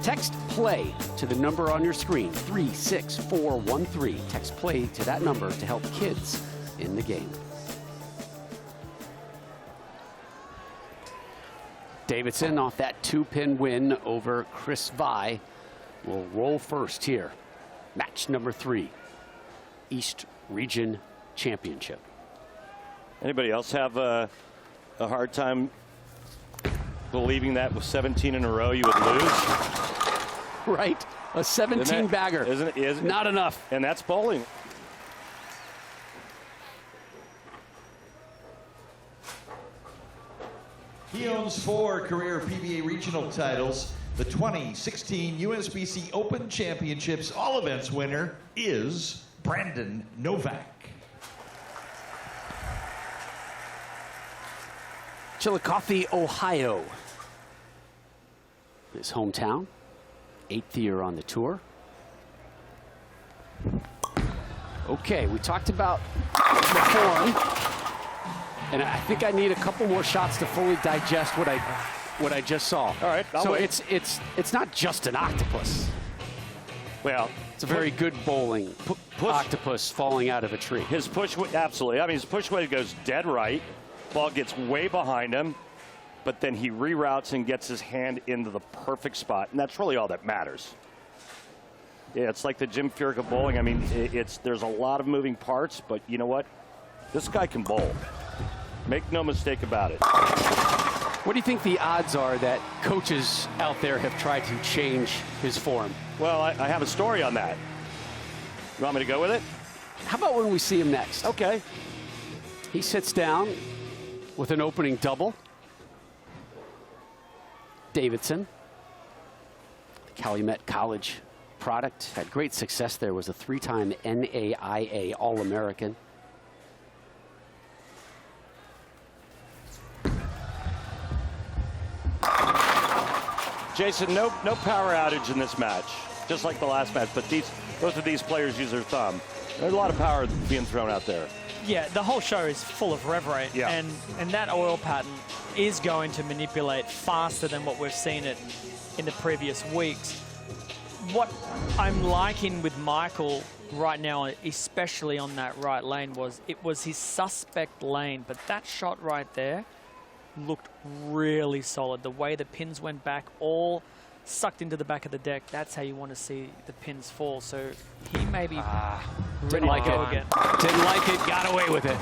Text PLAY to the number on your screen, 36413. Text PLAY to that number to help kids in the game. Davidson off that 2-pin win over Chris Vi will roll first here. Match number 3, East Region Championship. Anybody else have a hard time believing that with 17 in a row you would lose? Right, a 17 bagger. Isn't it? Not enough. And that's bowling. He owns 4 career PBA regional titles. The 2016 USBC Open Championships All Events winner is Brandon Novak. Chillicothe, Ohio. His hometown. 8th year on the tour. Okay, we talked about the form. And I think I need a couple more shots to fully digest what I just saw. All right. So it's not just an octopus. Well, it's a very good bowling octopus falling out of a tree. His push, absolutely. I mean, his push weight goes dead right. Ball gets way behind him, but then he reroutes and gets his hand into the perfect spot, and that's really all that matters. Yeah, it's like the Jim Furyk of bowling. I mean, there's a lot of moving parts, but you know what? This guy can bowl. Make no mistake about it. What do you think the odds are that coaches out there have tried to change his form? Well, I have a story on that. You want me to go with it? How about when we see him next? Okay. He sits down with an opening double. Davidson, the Calumet College product, had great success there, was a 3-time NAIA All-American. Jason, no power outage in this match, just like the last match, but both of these players use their thumb. There's a lot of power being thrown out there. Yeah, the whole show is full of rev rate, yeah. and that oil pattern is going to manipulate faster than what we've seen it in the previous weeks. What I'm liking with Michael right now, especially on that right lane, it was his suspect lane, but that shot right there looked really solid. The way the pins went back, all sucked into the back of the deck. That's how you want to see the pins fall. So he maybe didn't like it again. Didn't like it. Got away with it.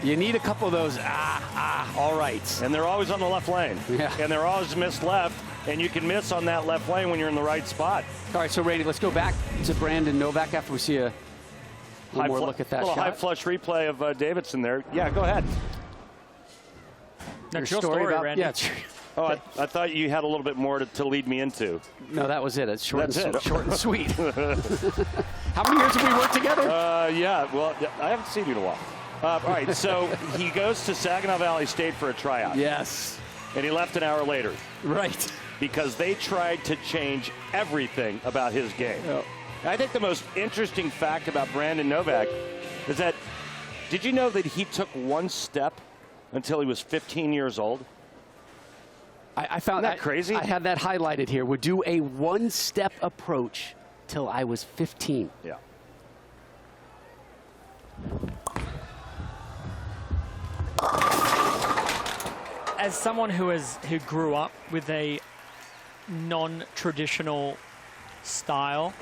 You need a couple of those. All right. And they're always on the left lane. Yeah. And they're always missed left. And you can miss on that left lane when you're in the right spot. All right. So Randy, let's go back to Brandon Novak after we see one more look at that shot. High flush replay of Davidson there. Yeah, go ahead. That's your story, about Randy. Yeah, it's, Oh, I thought you had a little bit more to lead me into. no, that was it. It's short, That's and, it. short and sweet. How many years have we worked together? Yeah, well, I haven't seen you in a while. All right, so he goes to Saginaw Valley State for a tryout. Yes. And he left an hour later. Right. Because they tried to change everything about his game. Yep. I think the most interesting fact about Brandon Novak is that, did you know that he took one step until he was 15 years old? I found Isn't that crazy? I had that highlighted here. Would do a one-step approach till I was 15. Yeah. As someone who grew up with a non-traditional style,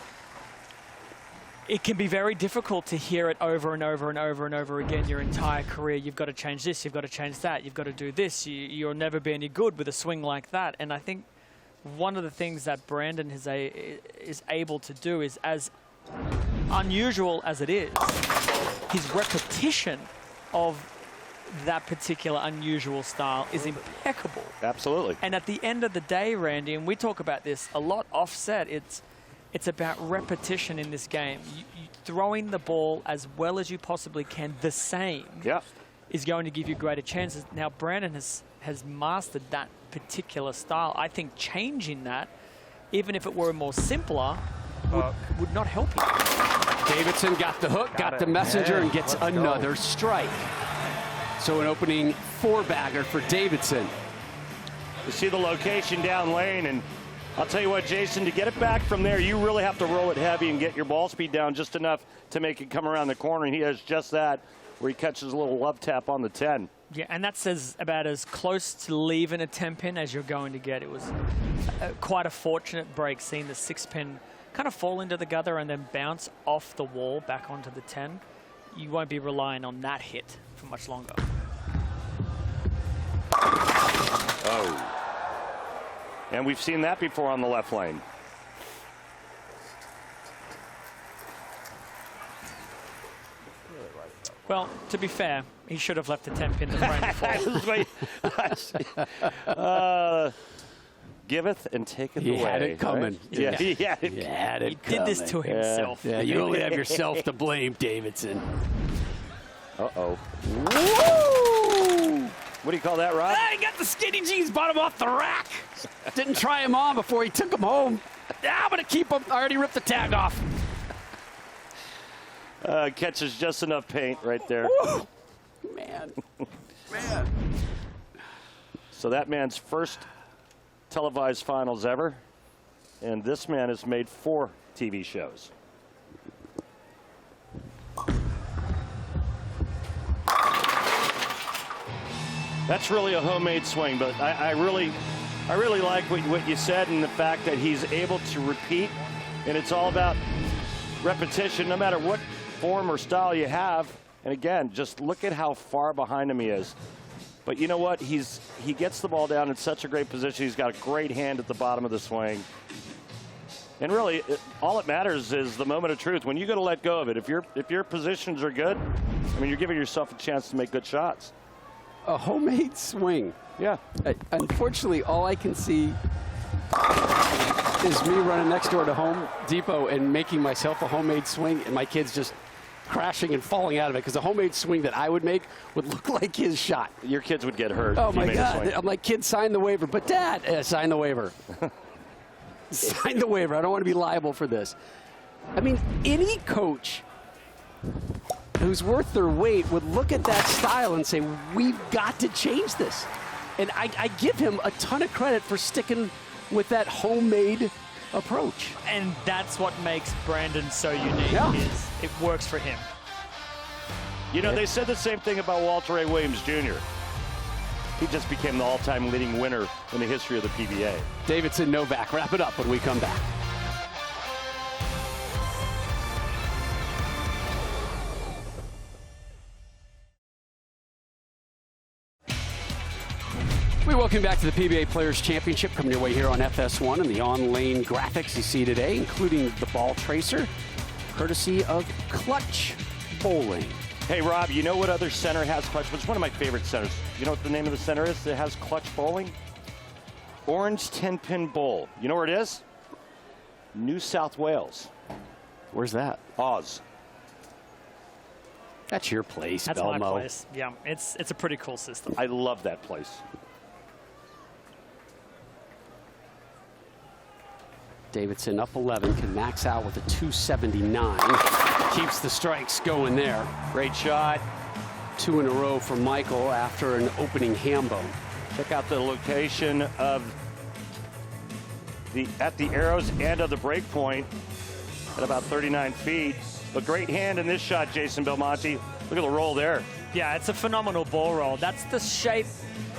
it can be very difficult to hear it over and over and over and over again your entire career. You've got to change this, you've got to change that, you've got to do this. You'll never be any good with a swing like that. And I think one of the things that Brandon is able to do is, as unusual as it is, his repetition of that particular unusual style is impeccable. Absolutely. And at the end of the day, Randy, and we talk about this a lot offset, it's about repetition in this game. You throwing the ball as well as you possibly can, the same, is going to give you greater chances. Now, Brandon has mastered that particular style. I think changing that, even if it were more simpler, would not help you. Davidson got the hook, got the messenger, and gets another strike. So an opening four-bagger for Davidson. You see the location down lane, and I'll tell you what, Jason, to get it back from there, you really have to roll it heavy and get your ball speed down just enough to make it come around the corner, and he has just that, where he catches a little love tap on the 10. Yeah, and that's about as close to leaving a 10-pin as you're going to get. It was quite a fortunate break, seeing the 6-pin kind of fall into the gutter and then bounce off the wall back onto the 10. You won't be relying on that hit for much longer. Oh. And we've seen that before on the left lane. Well, to be fair, he should have left the 10-pin the frame before. Giveth and taketh He away. had it coming. Right? Yeah, he had it. He had it He did this to himself. Yeah, you only have yourself to blame, Davidson. Uh-oh. Woo! What do you call that, Rob? He got the skinny jeans, bought him off the rack. Didn't try him on before he took him home. I'm going to keep him. I already ripped the tag off. Catches just enough paint right there. Woo! Man. Man. So that man's first televised finals ever, and this man has made 4 TV shows. That's really a homemade swing, but I really like what you said, and the fact that he's able to repeat, and it's all about repetition no matter what form or style you have. And again, just look at how far behind him he is. But you know what? He gets the ball down in such a great position. He's got a great hand at the bottom of the swing. And really, all it matters is the moment of truth. When you go to let go of it, if your positions are good, I mean, you're giving yourself a chance to make good shots. A homemade swing. Yeah. Unfortunately, all I can see is me running next door to Home Depot and making myself a homemade swing, and my kids just crashing and falling out of it, because the homemade swing that I would make would look like his shot. Your kids would get hurt. Oh, if you my made a God. swing. I'm like, kids, sign the waiver. But, Dad, sign the waiver. Sign the waiver. I don't want to be liable for this. I mean, any coach who's worth their weight would look at that style and say, we've got to change this. And I give him a ton of credit for sticking with that homemade approach. And that's what makes Brandon so unique, is it works for him. You know, they said the same thing about Walter A. Williams Jr. He just became the all-time leading winner in the history of the PBA. Davidson, Novak. Wrap it up when we come back. We welcome back to the PBA Players Championship, coming your way here on FS1 and the on-lane graphics you see today, including the ball tracer, courtesy of Clutch Bowling. Hey, Rob, you know what other center has clutch? It's one of my favorite centers. You know what the name of the center is that has clutch bowling? Orange 10-pin bowl. You know where it is? New South Wales. Where's that? Oz. That's your place, That's Belmo. my place. Yeah, it's a pretty cool system. I love that place. Davidson up 11, can max out with a 279. Keeps the strikes going there. Great shot. 2 in a row for Michael after an opening ham bone. Check out the location of at the arrows and of the break point at about 39 feet. A great hand in this shot, Jason Belmonte. Look at the roll there. Yeah, it's a phenomenal ball roll. That's the shape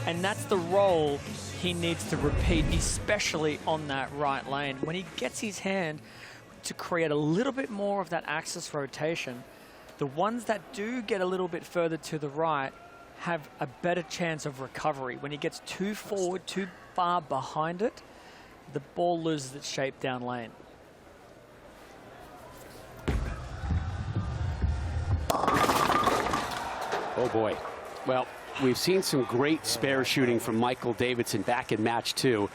and that's the roll he needs to repeat, especially on that right lane. When he gets his hand to create a little bit more of that axis rotation, the ones that do get a little bit further to the right have a better chance of recovery. When he gets too forward, too far behind it, the ball loses its shape down lane. Oh boy. Well, we've seen some great spare shooting from Michael Davidson back in match 2.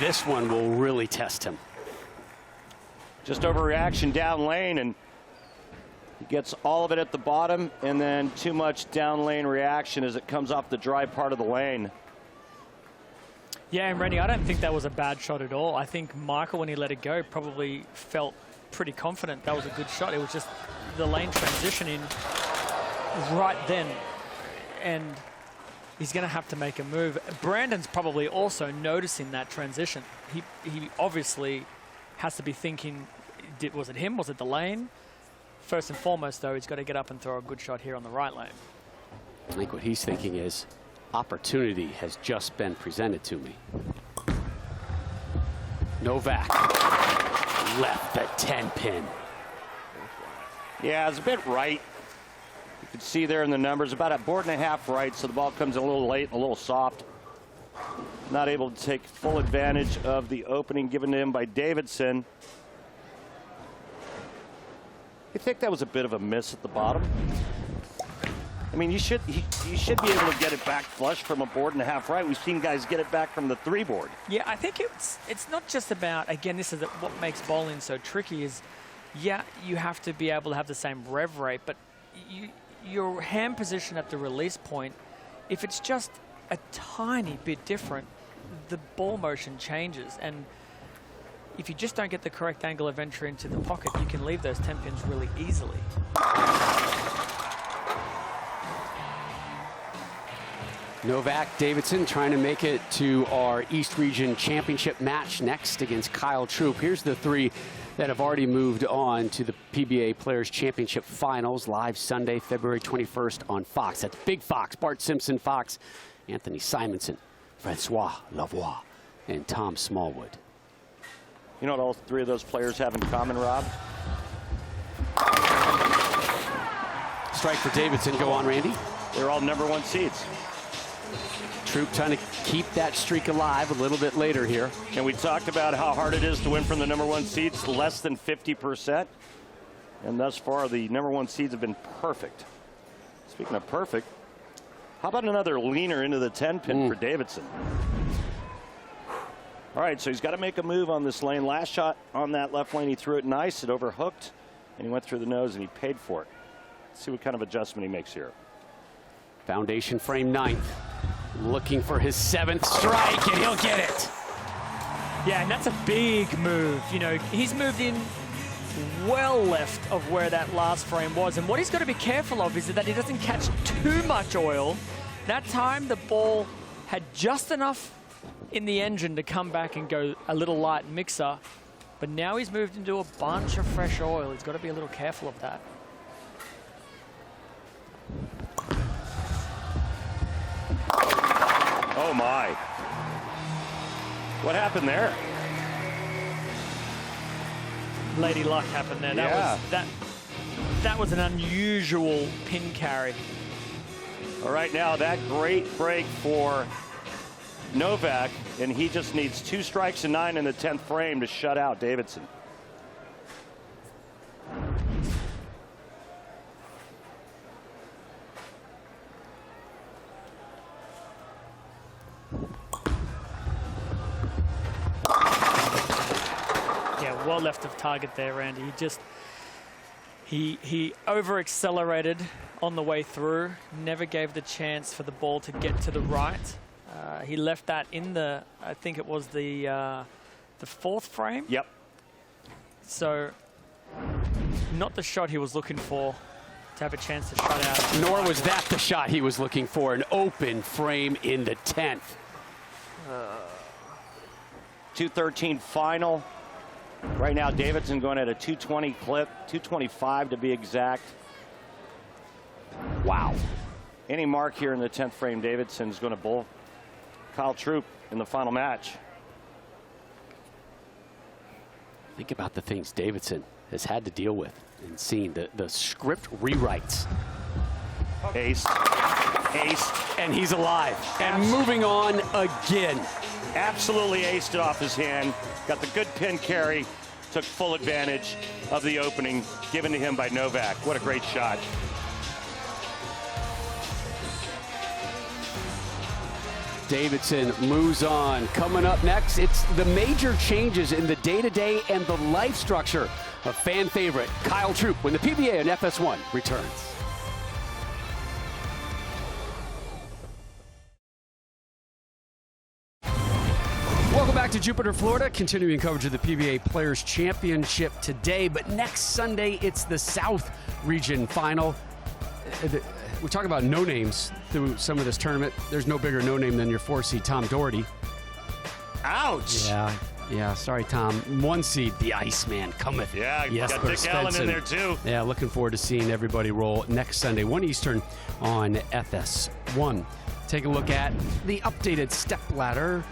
This one will really test him. Just overreaction down lane, and he gets all of it at the bottom, and then too much down lane reaction as it comes off the dry part of the lane. Yeah, and Rennie, I don't think that was a bad shot at all. I think Michael, when he let it go, probably felt pretty confident that was a good shot. It was just the lane transitioning right then, and he's going to have to make a move. Brandon's probably also noticing that transition. He obviously has to be thinking, was it him? Was it the lane? First and foremost, though, he's got to get up and throw a good shot here on the right lane. I think what he's thinking is, opportunity has just been presented to me. Novak left the 10-pin. Yeah, it's a bit right. You can see there in the numbers, about a board and a half right, so the ball comes in a little late, a little soft. Not able to take full advantage of the opening given to him by Davidson. You think that was a bit of a miss at the bottom? I mean, you should be able to get it back flush from a board and a half right. We've seen guys get it back from the 3 board. Yeah, I think it's not just about, again, this is what makes bowling so tricky is, yeah, you have to be able to have the same rev rate, but your hand position at the release point, if it's just a tiny bit different, the ball motion changes. And if you just don't get the correct angle of entry into the pocket, you can leave those 10 pins really easily. Novak, Davidson trying to make it to our East Region Championship match next against Kyle Troup. Here's the 3 that have already moved on to the PBA Players Championship Finals, live Sunday, February 21st on Fox. That's Big Fox, Bart Simpson Fox, Anthony Simonson, Francois Lavoie, and Tom Smallwood. You know what all 3 of those players have in common, Rob? Strike for Davidson. Go on, Randy. They're all #1 seeds. Troup trying to keep that streak alive a little bit later here. And we talked about how hard it is to win from the #1 seeds, less than 50%. And thus far, the #1 seeds have been perfect. Speaking of perfect, how about another leaner into the 10-pin for Davidson? All right, so he's got to make a move on this lane. Last shot on that left lane, he threw it nice. It overhooked, and he went through the nose, and he paid for it. Let's see what kind of adjustment he makes here. Foundation frame 9th. Looking for his 7th strike, and he'll get it. Yeah, and that's a big move. You know, he's moved in well left of where that last frame was. And what he's got to be careful of is that he doesn't catch too much oil. That time, the ball had just enough in the engine to come back and go a little light mixer. But now he's moved into a bunch of fresh oil. He's got to be a little careful of that. Oh my. What happened there? Lady luck happened there. That was an unusual pin carry. All right, now that great break for Novak, and he just needs 2 strikes and 9 in the 10th frame to shut out Davidson. well left of target there, Randy. He over-accelerated on the way through, never gave the chance for the ball to get to the right. He left that in the, I think it was the fourth frame. Yep. So, not the shot he was looking for to have a chance to shut out. Nor was that the shot he was looking for, an open frame in the 10th. 213 final. Right now, Davidson going at a 220 clip, 225 to be exact. Wow. Any mark here in the 10th frame, Davidson's going to bowl Kyle Troup in the final match. Think about the things Davidson has had to deal with and seen, the script rewrites. Ace. Ace. And he's alive and moving on again. Absolutely aced it off his hand. Got the good pin carry. Took full advantage of the opening given to him by Novak. What a great shot. Davidson moves on. Coming up next, it's the major changes in the day-to-day and the life structure of fan favorite Kyle Troup when the PBA and FS1 returns. Welcome back to Jupiter, Florida. Continuing coverage of the PBA Players Championship today, but next Sunday it's the South Region Final. We talk about no names through some of this tournament. There's no bigger no name than your 4-seed Tom Doherty. Ouch! Yeah. Sorry, Tom. 1 seed, the Iceman cometh. Yeah, yes, got Dick Allen in there too. Yeah, looking forward to seeing everybody roll next Sunday, 1 Eastern on FS1. Take a look at the updated step ladder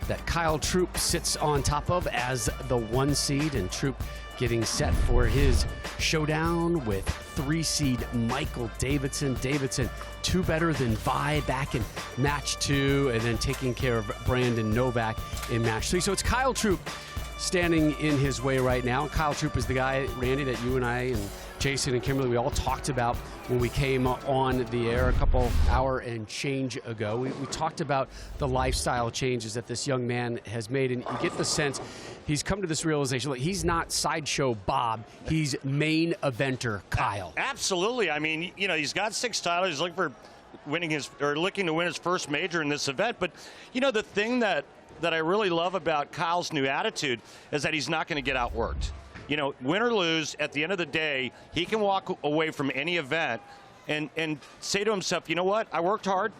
that Kyle Troup sits on top of as the 1 seed, and Troup getting set for his showdown with 3-seed Michael Davidson. Davidson 2 better than Vi back in match 2, and then taking care of Brandon Novak in match 3. So it's Kyle Troup standing in his way right now. Kyle Troup is the guy, Randy, that you and I and Jason and Kimberly, we all talked about when we came on the air a couple hour and change ago. We talked about the lifestyle changes that this young man has made, and you get the sense he's come to this realization, like, he's not sideshow Bob, he's main eventer Kyle. Absolutely. I mean, you know, he's got 6 titles. He's looking for looking to win his first major in this event. But, you know, the thing that I really love about Kyle's new attitude is that he's not going to get outworked. You know, win or lose, at the end of the day, he can walk away from any event and say to himself, you know what, I worked hard.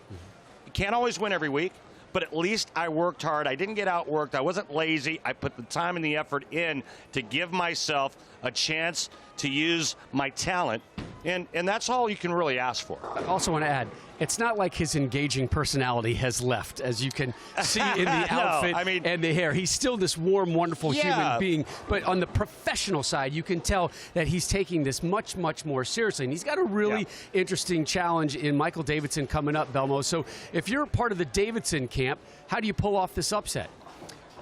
You can't always win every week, but at least I worked hard. I didn't get outworked. I wasn't lazy. I put the time and the effort in to give myself a chance to use my talent. And that's all you can really ask for. I also want to add, it's not like his engaging personality has left, as you can see in the outfit and the hair. He's still this warm, wonderful human being. But on the professional side, you can tell that he's taking this much, much more seriously. And he's got a really interesting challenge in Michael Davidson coming up, Belmo. So if you're part of the Davidson camp, how do you pull off this upset?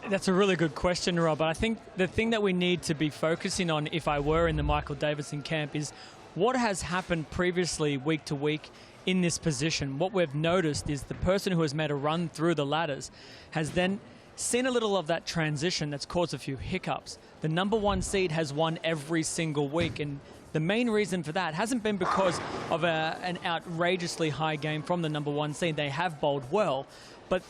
That's a really good question, Rob. I think the thing that we need to be focusing on, if I were in the Michael Davidson camp, is what has happened previously week to week in this position. What we've noticed is the person who has made a run through the ladders has then seen a little of that transition that's caused a few hiccups. The number 1 seed has won every single week, and the main reason for that hasn't been because of an outrageously high game from the number 1 seed. They have bowled well, but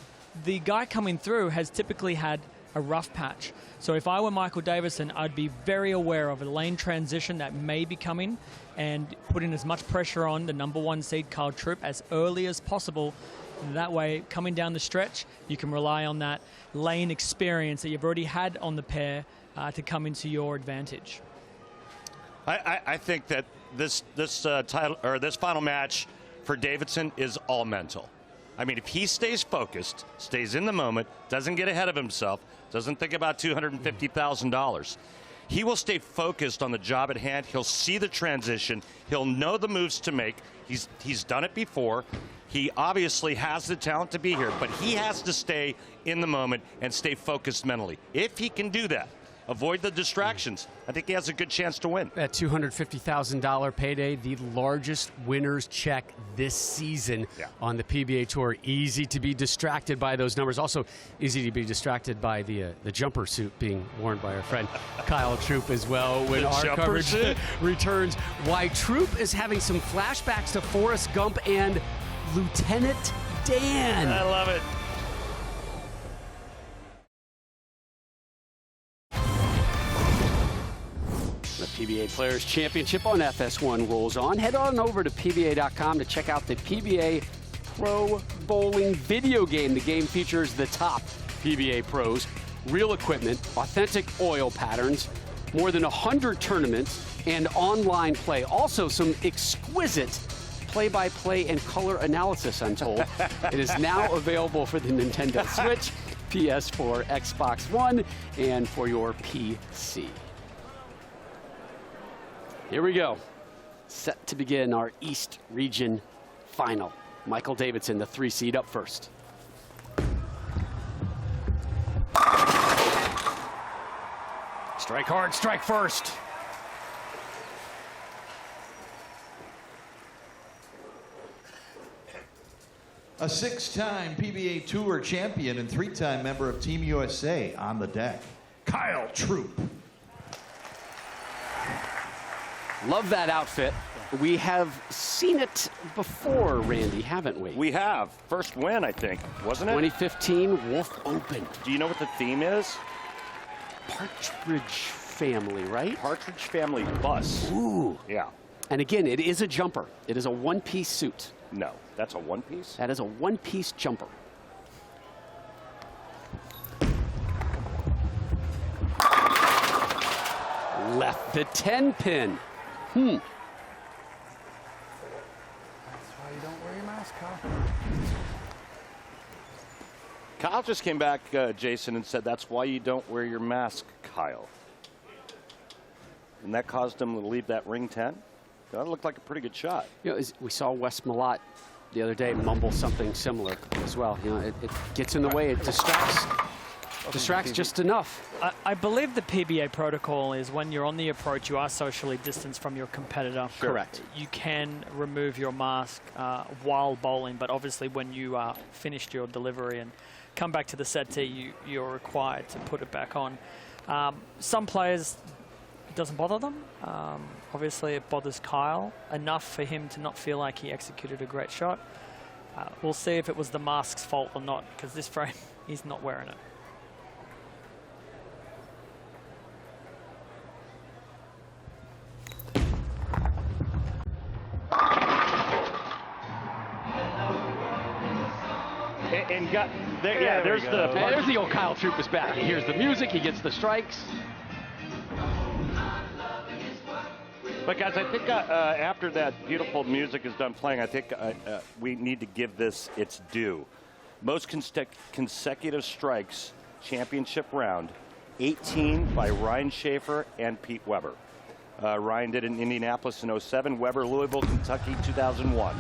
the guy coming through has typically had a rough patch. So if I were Michael Davidson, I'd be very aware of a lane transition that may be coming and putting as much pressure on the number 1 seed Kyle Troup as early as possible. That way, coming down the stretch, you can rely on that lane experience that you've already had on the pair to come into your advantage. I think that this title or this final match for Davidson is all mental. I mean, if he stays focused, stays in the moment, doesn't get ahead of himself, doesn't think about $250,000, he will stay focused on the job at hand. He'll see the transition. He'll know the moves to make. He's done it before. He obviously has the talent to be here, but he has to stay in the moment and stay focused mentally. If he can do that, avoid the distractions. I think he has a good chance to win. That $250,000 payday, the largest winner's check this season on the PBA Tour. Easy to be distracted by those numbers. Also easy to be distracted by the jumper suit being worn by our friend Kyle Troup as well when The our jumper coverage suit? returns. Why Troup is having some flashbacks to Forrest Gump and Lieutenant Dan. I love it. The PBA Players Championship on FS1 rolls on. Head on over to PBA.com to check out the PBA Pro Bowling video game. The game features the top PBA pros, real equipment, authentic oil patterns, more than 100 tournaments, and online play. Also, some exquisite play-by-play and color analysis, I'm told. It is now available for the Nintendo Switch, PS4, Xbox One, and for your PC. Here we go. Set to begin our East Region Final. Michael Davidson, the 3 seed, up first. Strike hard, strike first. A 6-time PBA Tour champion and 3-time member of Team USA on the deck, Kyle Troup. Love that outfit. We have seen it before, Randy, haven't we? We have. First win, I think, wasn't it? 2015 Wolf Open. Do you know what the theme is? Partridge Family, right? Partridge Family bus. Ooh. Yeah. And again, it is a jumper. It is a one-piece suit. No, that's a one-piece? That is a one-piece jumper. Left the 10-pin. That's why you don't wear your mask, Kyle. Kyle just came back, Jason, and said that's why you don't wear your mask, Kyle. And that caused him to leave that ring 10? That looked like a pretty good shot. You know, we saw Wes Malott the other day mumble something similar as well. You know, it gets in the way. It distracts just enough. I believe the PBA protocol is when you're on the approach, you are socially distanced from your competitor. Correct. You can remove your mask while bowling, but obviously when you finished your delivery and come back to the set tee, you're required to put it back on. Some players, it doesn't bother them. Obviously, it bothers Kyle enough for him to not feel like he executed a great shot. We'll see if it was the mask's fault or not, because this frame, he's not wearing it. And got there, yeah, there's the old Kyle Troup is back. He hears the music, he gets the strikes. But guys, I think after that beautiful music is done playing, I think we need to give this its due. Most consecutive strikes, championship round, 18 by Ryan Schaefer and Pete Weber. Ryan did it in Indianapolis in 07, Weber, Louisville, Kentucky, 2001.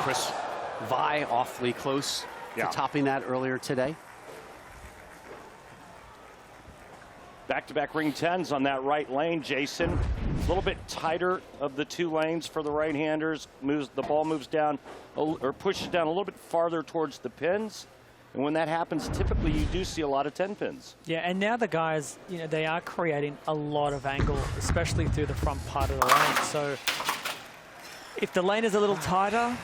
Chris Vi awfully close to topping that earlier today. Back-to-back ring 10s on that right lane, Jason. A little bit tighter of the two lanes for the right-handers. The ball moves down or pushes down a little bit farther towards the pins. And when that happens, typically you do see a lot of 10 pins. Yeah, and now the guys, you know, they are creating a lot of angle, especially through the front part of the lane. So if the lane is a little tighter,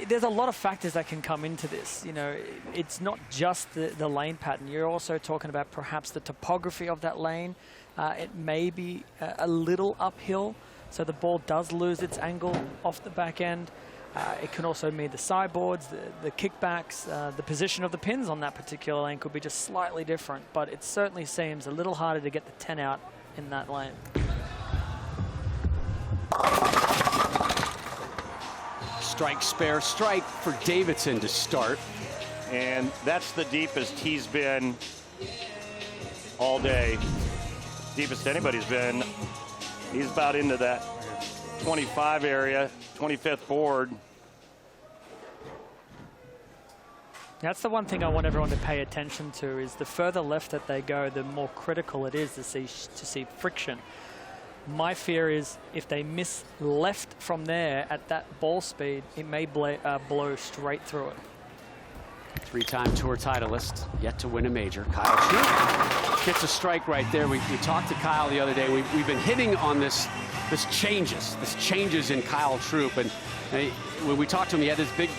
there's a lot of factors that can come into this. You know, it's not just the lane pattern. You're also talking about perhaps the topography of that lane. It may be a little uphill, so the ball does lose its angle off the back end. It can also mean the sideboards, the kickbacks, the position of the pins on that particular lane could be just slightly different, but it certainly seems a little harder to get the 10 out in that lane. Strike, spare, strike for Davidson to start. And that's the deepest he's been all day. Deepest anybody's been. He's about into that 25 area, 25th board. That's the one thing I want everyone to pay attention to, is the further left that they go, the more critical it is to see friction. My fear is if they miss left from there at that ball speed, it may blow straight through it. Three-time tour titleist, yet to win a major. Kyle Troup gets a strike right there. We talked to Kyle the other day. We've been hitting on this changes in Kyle Troup. And when we talked to him, he had this big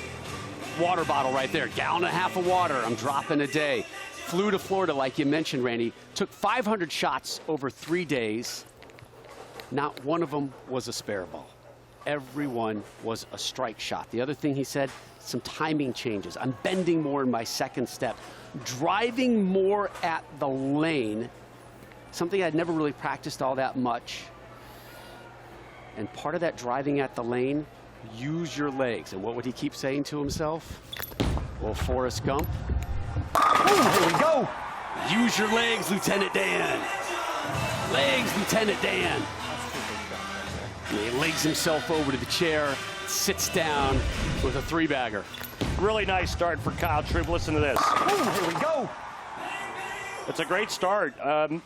water bottle right there, gallon and a half of water. I'm dropping a day. Flew to Florida, like you mentioned, Randy. Took 500 shots over 3 days. Not one of them was a spare ball. Every one was a strike shot. The other thing he said, some timing changes. I'm bending more in my second step, driving more at the lane, something I'd never really practiced all that much. And part of that driving at the lane, use your legs. And what would he keep saying to himself? Well, Forrest Gump. Oh, here we go. Use your legs, Lieutenant Dan. Legs, Lieutenant Dan. And he legs himself over to the chair, sits down with a three-bagger. Really nice start for Kyle Troup. Listen to this. Oh, here we go. It's a great start. And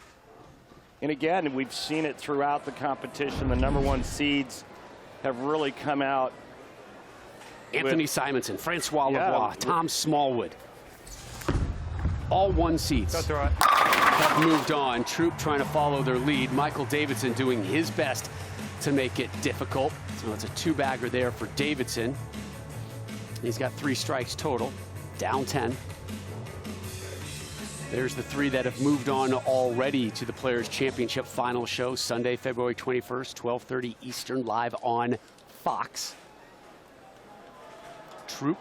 again, we've seen it throughout the competition. The #1 seeds have really come out. Anthony Simonson, Francois Lavoie, Tom Smallwood. All 1 seeds. Go through it. Have moved on. Troup trying to follow their lead. Michael Davidson doing his best to make it difficult. So it's a 2-bagger there for Davidson. He's got 3 strikes total, down 10. There's the 3 that have moved on already to the Players' Championship final show, Sunday, February 21st, 12:30 Eastern, live on Fox. Troup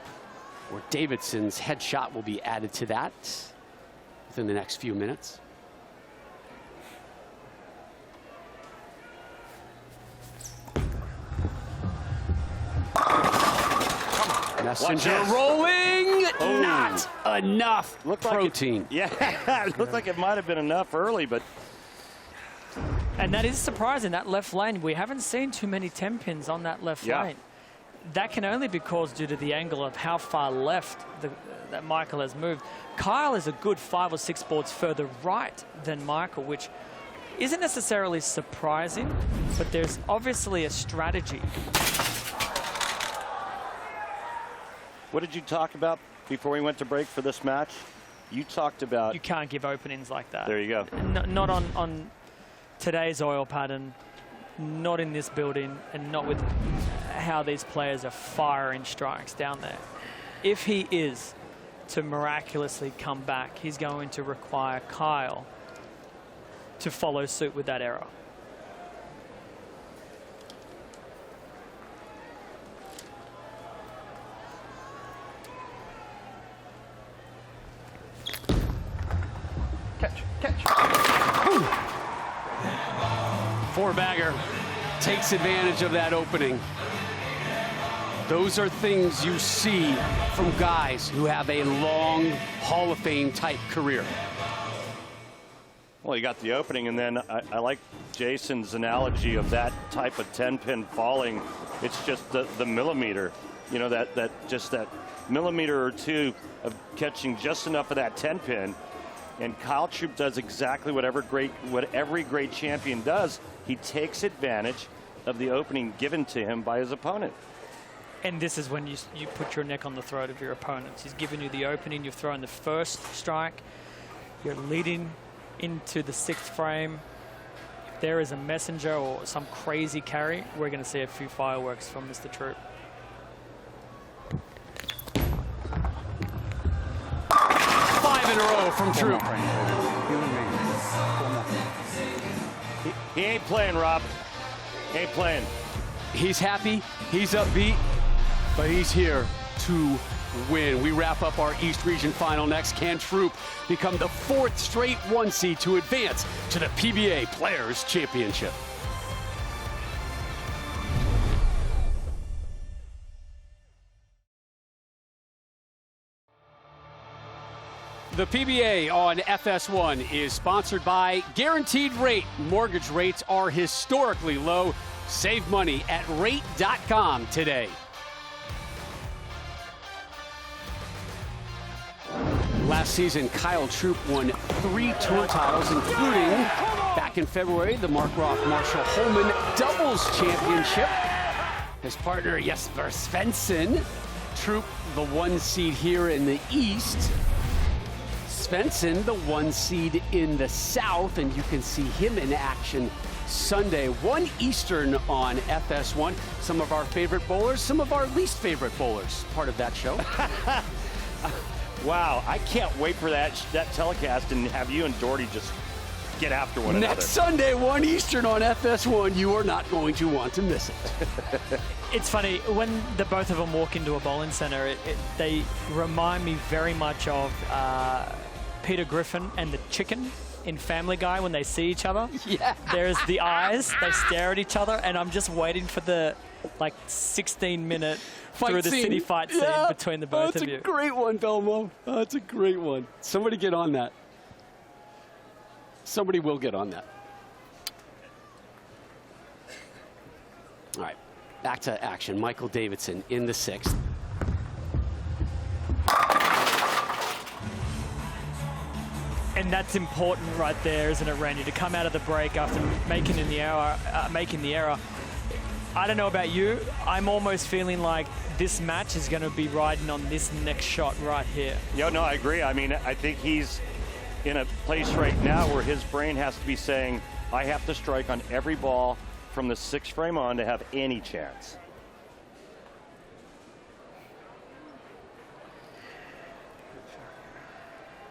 or Davidson's headshot will be added to that within the next few minutes. Messenger rolling, not enough protein. It looked like it might have been enough early, but. And that is surprising, that left lane. We haven't seen too many 10 pins on that left lane. That can only be caused due to the angle of how far left that Michael has moved. Kyle is a good 5 or 6 boards further right than Michael, which isn't necessarily surprising, but there's obviously a strategy. What did you talk about before we went to break for this match? You talked about... You can't give openings like that. There you go. Not on today's oil pattern, not in this building, and not with how these players are firing strikes down there. If he is to miraculously come back, he's going to require Kyle to follow suit with that error. Catch. 4-bagger takes advantage of that opening. Those are things you see from guys who have a long Hall of Fame type career. Well, you got the opening, and then I like Jason's analogy of that type of 10-pin falling. It's just the millimeter, you know, that millimeter or two of catching just enough of that 10-pin. And Kyle Troup does exactly what every great champion does. He takes advantage of the opening given to him by his opponent. And this is when you put your neck on the throat of your opponents. He's given you the opening, you've thrown the first strike, you're leading into the 6th frame. If there is a messenger or some crazy carry, we're going to see a few fireworks from Mr. Troup. In a row from Troup. He ain't playing, Rob. Ain't playing. He's happy, he's upbeat, but he's here to win. We wrap up our East Region final next. Can Troup become the 4th straight 1 seed to advance to the PBA Players Championship? The PBA on FS1 is sponsored by Guaranteed Rate. Mortgage rates are historically low. Save money at rate.com today. Last season, Kyle Troup won 3 tour titles, including, back in February, the Mark Roth Marshall Holman Doubles Championship. His partner, Jesper Svensson. Troup, the 1 seed here in the East. Svensson, the 1 seed in the South, and you can see him in action Sunday, 1 Eastern on FS1. Some of our favorite bowlers, some of our least favorite bowlers, part of that show. Wow, I can't wait for that telecast and have you and Doherty just get after one another. Next Sunday, 1 Eastern on FS1. You are not going to want to miss it. It's funny, when the both of them walk into a bowling center, they remind me very much of Peter Griffin and the chicken in Family Guy when they see each other. Yeah. There's the eyes, they stare at each other, and I'm just waiting for the 16-minute through the city fight scene between the both of you. That's a great one, Belmo. That's a great one. Somebody get on that. Somebody will get on that. All right, back to action. Michael Davidson in the 6th. And that's important right there, isn't it, Randy? To come out of the break after making the error. I don't know about you. I'm almost feeling like this match is going to be riding on this next shot right here. Yeah, no, I agree. I mean, I think he's in a place right now where his brain has to be saying, I have to strike on every ball from the 6th frame on to have any chance.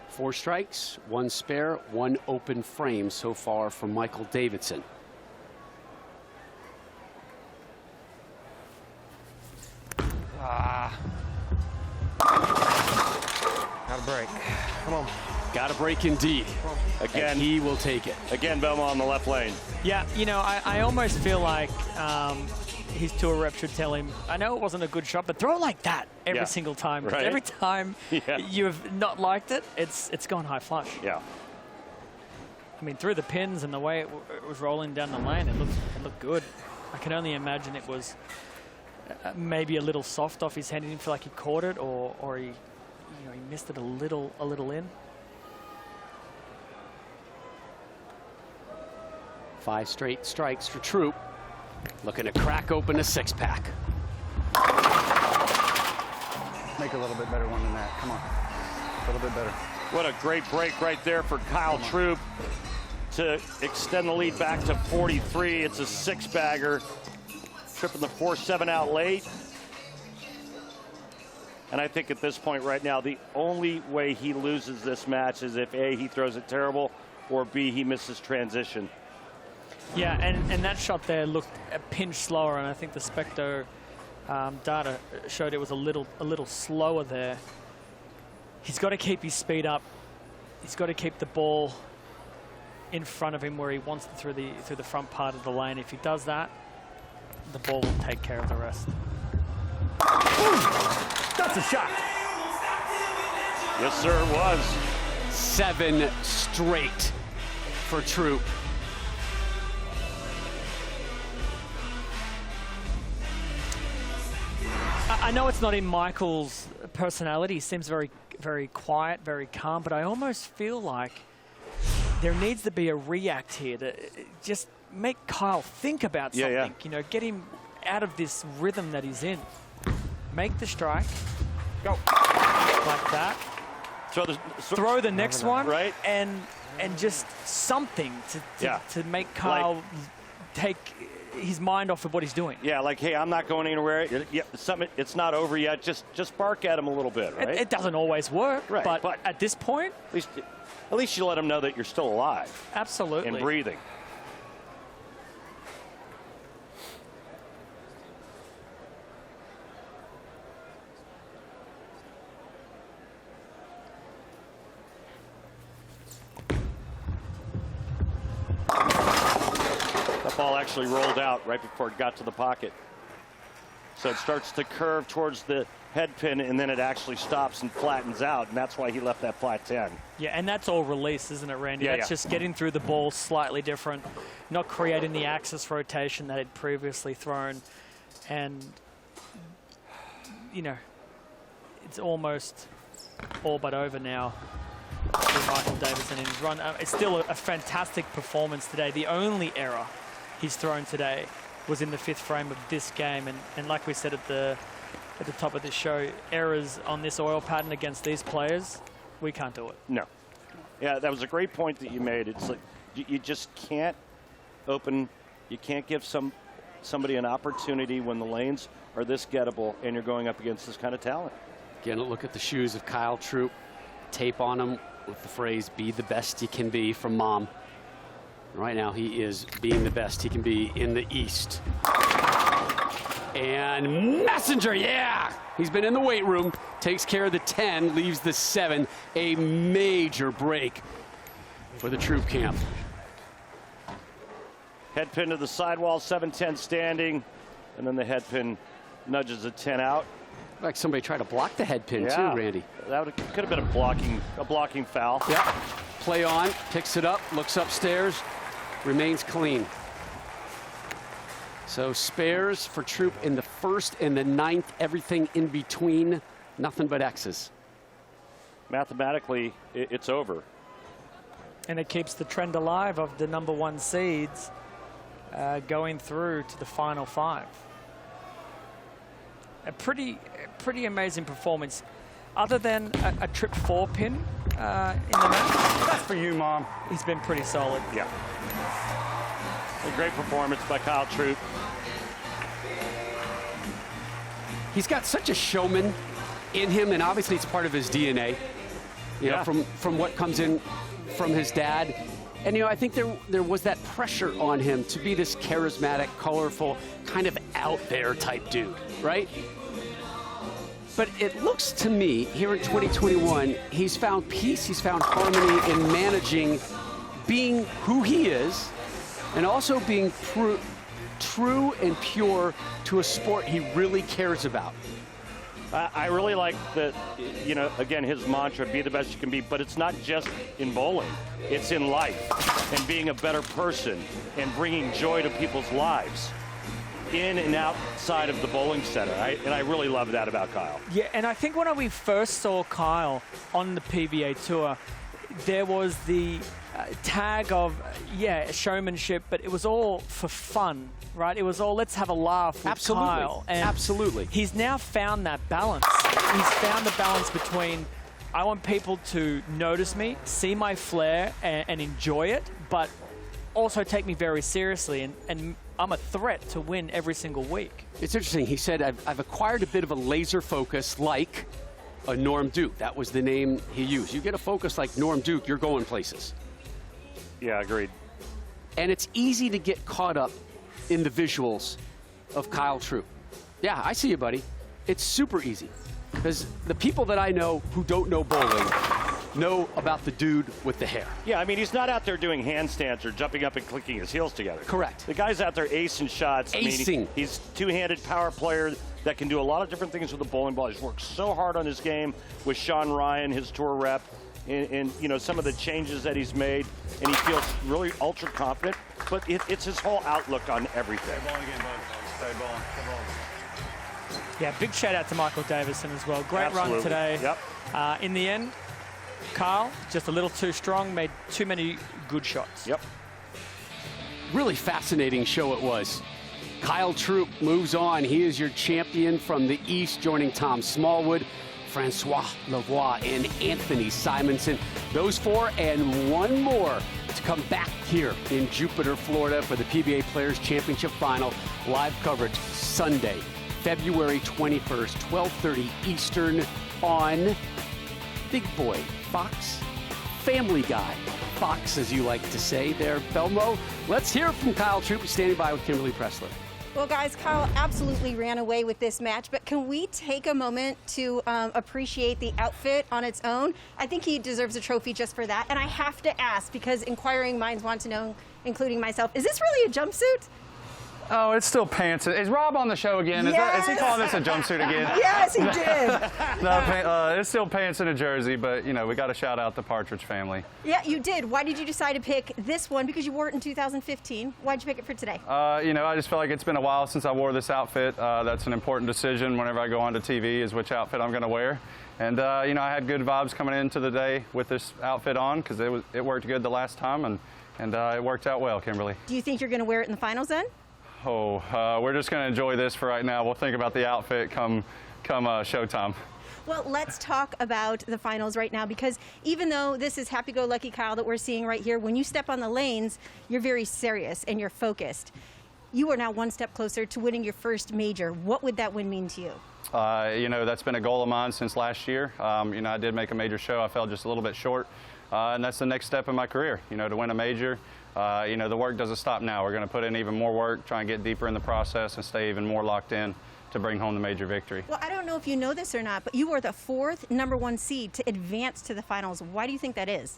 Four strikes, 1 spare, 1 open frame so far from Michael Davidson. Gotta break. Come on. Got a break indeed. Again, and he will take it. Again, Belmont on the left lane. Yeah, you know, I almost feel like his tour rep should tell him, I know it wasn't a good shot, but throw it like that every single time. Right? Every time you've not liked it, it's gone high flush. Yeah. I mean, through the pins and the way it was rolling down the lane, it looked good. I can only imagine it was maybe a little soft off his hand. He didn't feel like he caught it, or he, he missed it a little in. 5 straight strikes for Troup. Looking to crack open a 6-pack. Make a little bit better one than that. Come on. A little bit better. What a great break right there for Kyle Troup to extend the lead back to 43. It's a 6-bagger. Tripping the 4-7 out late. And I think at this point right now, the only way he loses this match is if A, he throws it terrible, or B, he misses transition. Yeah, and that shot there looked a pinch slower, and I think the Specto data showed it was a little slower there. He's got to keep his speed up. He's got to keep the ball in front of him where he wants it through the front part of the lane. If he does that, the ball will take care of the rest. That's a shot. Yes, sir, it was. 7 straight for Troup. I know it's not in Michael's personality. He seems very, very quiet, very calm, but I almost feel like there needs to be a react here to just make Kyle think about something. Yeah. Get him out of this rhythm that he's in. Make the strike. Go. Like that. Throw the next one. Right. And just something to make Kyle take his mind off of what he's doing. Yeah, like, hey, I'm not going anywhere. It's not over yet. Just bark at him a little bit, right? It doesn't always work, right. But at this point, at least you let him know that you're still alive. Absolutely. And breathing. That ball actually rolled out right before it got to the pocket. So it starts to curve towards the head pin, and then it actually stops and flattens out, and that's why he left that flat 10. Yeah, and that's all release, isn't it, Randy? Yeah, that's just getting through the ball slightly different, not creating the axis rotation that he'd previously thrown. And, it's almost all but over now with Michael Davidson in his run. It's still a fantastic performance today. The only error he's thrown today was in the 5th frame of this game. And like we said at the top of this show, errors on this oil pattern against these players, we can't do it. No. Yeah, that was a great point that you made. It's like you just can't you can't give somebody an opportunity when the lanes are this gettable and you're going up against this kind of talent. Again, a look at the shoes of Kyle Troup. Tape on them with the phrase, be the best you can be from Mom. Right now, he is being the best he can be in the East. And Messenger, yeah! He's been in the weight room, takes care of the 10, leaves the 7. A major break for the Troup camp. Head pin to the sidewall, 7-10 standing, and then the head pin nudges the 10 out. Like somebody tried to block the head pin too, Randy. That could have been a blocking foul. Yeah. Play on, picks it up, looks upstairs, remains clean. So spares for Troup in the 1st and the 9th, everything in between, nothing but X's. Mathematically, it's over. And it keeps the trend alive of the #1 seeds going through to the final 5. A pretty amazing performance. Other than a trip 4 pin in the match. That's for you, Mom. He's been pretty solid. Yeah. A great performance by Kyle Troup. He's got such a showman in him, and obviously it's part of his DNA. You know, from what comes in from his dad. And, you know, I think there was that pressure on him to be this charismatic, colorful, kind of out there type dude, right? But it looks to me, here in 2021, he's found peace, he's found harmony in managing being who he is, and also being true and pure to a sport he really cares about. I really like that, you know, again, his mantra, be the best you can be, but it's not just in bowling. It's in life and being a better person and bringing joy to people's lives in and outside of the bowling center. And I really love that about Kyle. Yeah, and I think when we first saw Kyle on the PBA Tour, there was the tag of, showmanship, but it was all for fun, right? It was all, let's have a laugh with Kyle. And absolutely. He's now found that balance. He's found the balance between, I want people to notice me, see my flair, and enjoy it, but also take me very seriously, and I'm a threat to win every single week. It's interesting. He said, I've acquired a bit of a laser focus like a Norm Duke. That was the name he used. You get a focus like Norm Duke, you're going places. Yeah, agreed. And it's easy to get caught up in the visuals of Kyle Troup. Yeah, I see you, buddy. It's super easy. Because the people that I know who don't know bowling know about the dude with the hair. Yeah, I mean, he's not out there doing handstands or jumping up and clicking his heels together. Correct. The guy's out there acing shots. Acing. I mean, he's two-handed power player that can do a lot of different things with the bowling ball. He's worked so hard on his game with Sean Ryan, his tour rep, and you know, some of the changes that he's made, and he feels really ultra confident, but it's his whole outlook on everything. Stay bowling again, bud. Stay bowling. Stay bowling. Yeah, big shout out to Michael Davidson as well. Great Absolutely. run today. Yep. In the end, Kyle, just a little too strong, made too many good shots. Yep. Really fascinating show it was. Kyle Troup moves on. He is your champion from the East, joining Tom Smallwood, Francois Lavoie, and Anthony Simonson. Those 4 and 1 more to come back here in Jupiter, Florida for the PBA Players Championship Final. Live coverage Sunday, February 21st, 12:30 Eastern on Big Boy Fox, Family Guy Fox, as you like to say there, Belmo. Let's hear from Kyle Troup, standing by with Kimberly Pressler. Well, guys, Kyle absolutely ran away with this match, but can we take a moment to appreciate the outfit on its own? I think he deserves a trophy just for that. And I have to ask, because inquiring minds want to know, including myself, is this really a jumpsuit? Oh, it's still pants. Is Rob on the show again? Is he calling this a jumpsuit again? Yes, he did. No, it's still pants and a jersey, but, you know, we got to shout out the Partridge family. Yeah, you did. Why did you decide to pick this one? Because you wore it in 2015. Why'd you pick it for today? You know, I just feel like it's been a while since I wore this outfit. That's an important decision whenever I go onto TV is which outfit I'm going to wear. And, you know, I had good vibes coming into the day with this outfit on because it worked good the last time, and it worked out well, Kimberly. Do you think you're going to wear it in the finals then? Oh, we're just going to enjoy this for right now. We'll think about the outfit come showtime. Well, let's talk about the finals right now, because even though this is happy-go-lucky Kyle that we're seeing right here, when you step on the lanes, you're very serious and you're focused. You are now one step closer to winning your first major. What would that win mean to you? You know, that's been a goal of mine since last year. You know, I did make a major show. I fell just a little bit short, and that's the next step in my career, you know, to win a major. You know, the work doesn't stop now. We're going to put in even more work, try and get deeper in the process and stay even more locked in to bring home the major victory. Well, I don't know if you know this or not, but you were the 4th #1 seed to advance to the finals. Why do you think that is?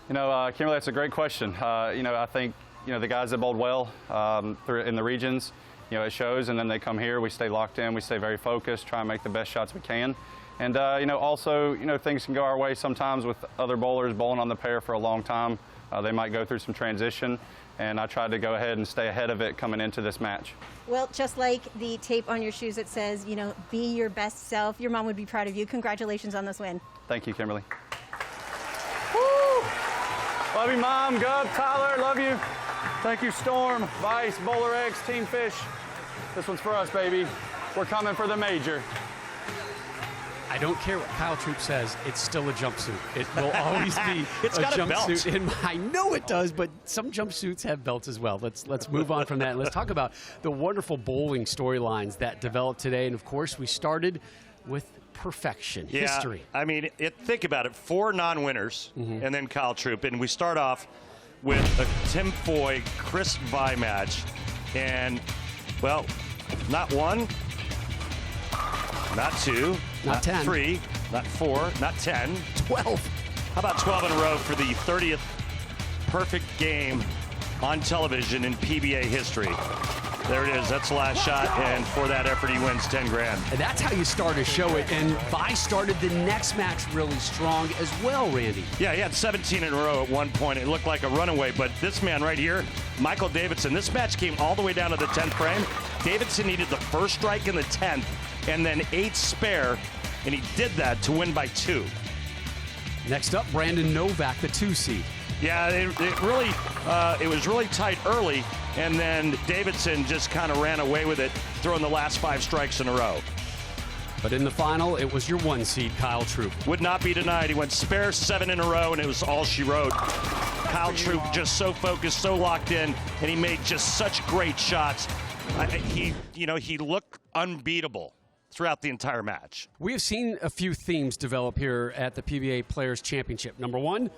You know, Kimberly, that's a great question. You know, I think, you know, the guys that bowled well in the regions, you know, it shows, and then they come here, we stay locked in, we stay very focused, try and make the best shots we can. And, you know, also, you know, things can go our way sometimes with other bowlers bowling on the pair for a long time. They might go through some transition, and I tried to go ahead and stay ahead of it coming into this match. Well, just like the tape on your shoes that says, you know, be your best self, your mom would be proud of you. Congratulations on this win. Thank you, Kimberly. Woo! Love you, Mom, Gub, Tyler, love you. Thank you, Storm, Vice, Bowler X, Team Fish. This one's for us, baby. We're coming for the major. I don't care what Kyle Troup says, it's still a jumpsuit. It will always be It's a got a jumpsuit. belt. I know it does, but some jumpsuits have belts as well. Let's move on from that and let's talk about the wonderful bowling storylines that developed today. And of course, we started with perfection, history. I mean, think about it. 4 non-winners, and then Kyle Troup. And we start off with a Tim Foy, Chris Vi match. And, well, not 1, not 2, not 10, 3, not 4, not 10. 12. How about 12 in a row for the 30th perfect game on television in PBA history? There it is. That's the last shot, and for that effort, he wins 10 grand. And that's how you start a show. And Vi started the next match really strong as well, Randy. Yeah, he had 17 in a row at one point. It looked like a runaway, but this man right here, Michael Davidson, this match came all the way down to the 10th frame. Davidson needed the first strike in the 10th and then 8 spare, and he did that to win by 2. Next up, Brandon Novak, the 2 seed. Yeah, it was really tight early, and then Davidson just kind of ran away with it, throwing the last 5 strikes in a row. But in the final, it was your 1 seed, Kyle Troup. Would not be denied. He went spare 7 in a row, and it was all she wrote. Kyle Troup just so focused, so locked in, and he made just such great shots. He looked unbeatable throughout the entire match. We have seen a few themes develop here at the PBA Players Championship. Number 1,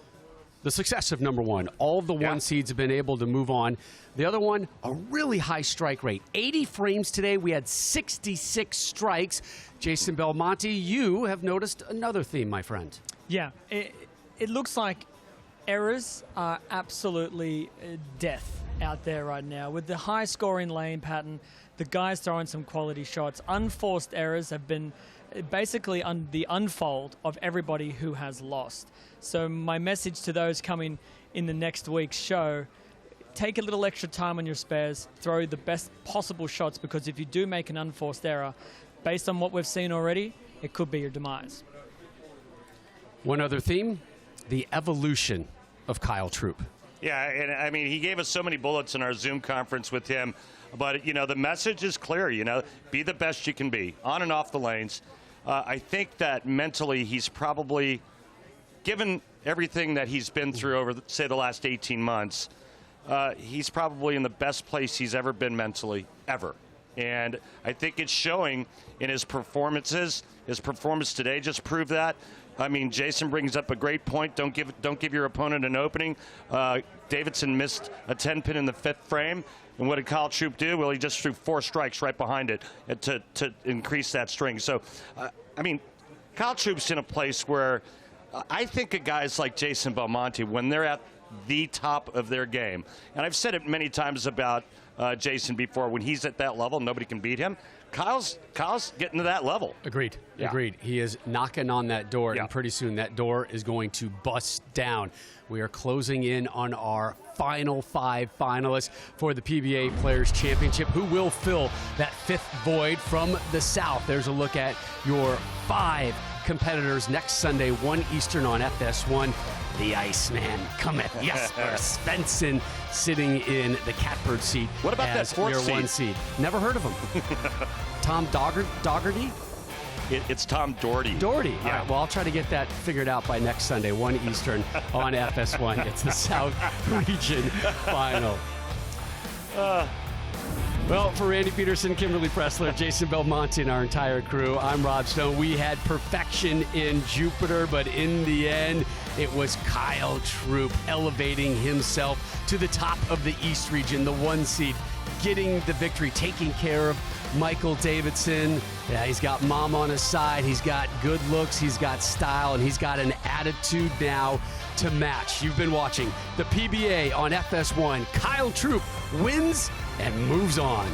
the success of number 1. All of the 1 seeds have been able to move on. The other one, a really high strike rate. 80 frames today. We had 66 strikes. Jason Belmonte, you have noticed another theme, my friend. Yeah, it looks like errors are absolutely death out there right now. With the high scoring lane pattern, the guys throwing some quality shots. Unforced errors have been basically the unfold of everybody who has lost. So my message to those coming in the next week's show, take a little extra time on your spares, throw the best possible shots, because if you do make an unforced error, based on what we've seen already, it could be your demise. One other theme, the evolution of Kyle Troup. Yeah, and I mean, he gave us so many bullets in our Zoom conference with him, but, the message is clear, be the best you can be, on and off the lanes. I think that mentally he's probably, given everything that he's been through over, say, the last 18 months, he's probably in the best place he's ever been mentally, ever. And I think it's showing in his performances. His performance today just proved that. I mean, Jason brings up a great point. Don't give your opponent an opening. Davidson missed a 10-pin in the 5th frame. And what did Kyle Troup do? Well, he just threw 4 strikes right behind it to increase that string. So, I mean, Kyle Troup's in a place where I think of guys like Jason Belmonte, when they're at the top of their game, and I've said it many times about Jason, before. When he's at that level, nobody can beat him. Kyle's getting to that level. Agreed. Yeah. Agreed. He is knocking on that door, Yeah. and pretty soon that door is going to bust down. We are closing in on our final 5 finalists for the PBA Players Championship. Who will fill that 5th void from the South? There's a look at your 5 competitors next Sunday, 1 Eastern on FS1. The Iceman, Jesper Svensson, sitting in the catbird seat. What about that 4th your seed? 1 seed? Never heard of him. Tom Dougherty? It's Tom Doherty. Doherty. Yeah. All right, well, I'll try to get that figured out by next Sunday, 1 Eastern on FS1. It's the South Region Final. Well, for Randy Peterson, Kimberly Pressler, Jason Belmonte, and our entire crew, I'm Rob Stone. We had perfection in Jupiter, but in the end, it was Kyle Troup elevating himself to the top of the East Region, the 1 seed, getting the victory, taking care of Michael Davidson. Yeah, he's got mom on his side. He's got good looks. He's got style, and he's got an attitude now to match. You've been watching the PBA on FS1. Kyle Troup wins and moves on.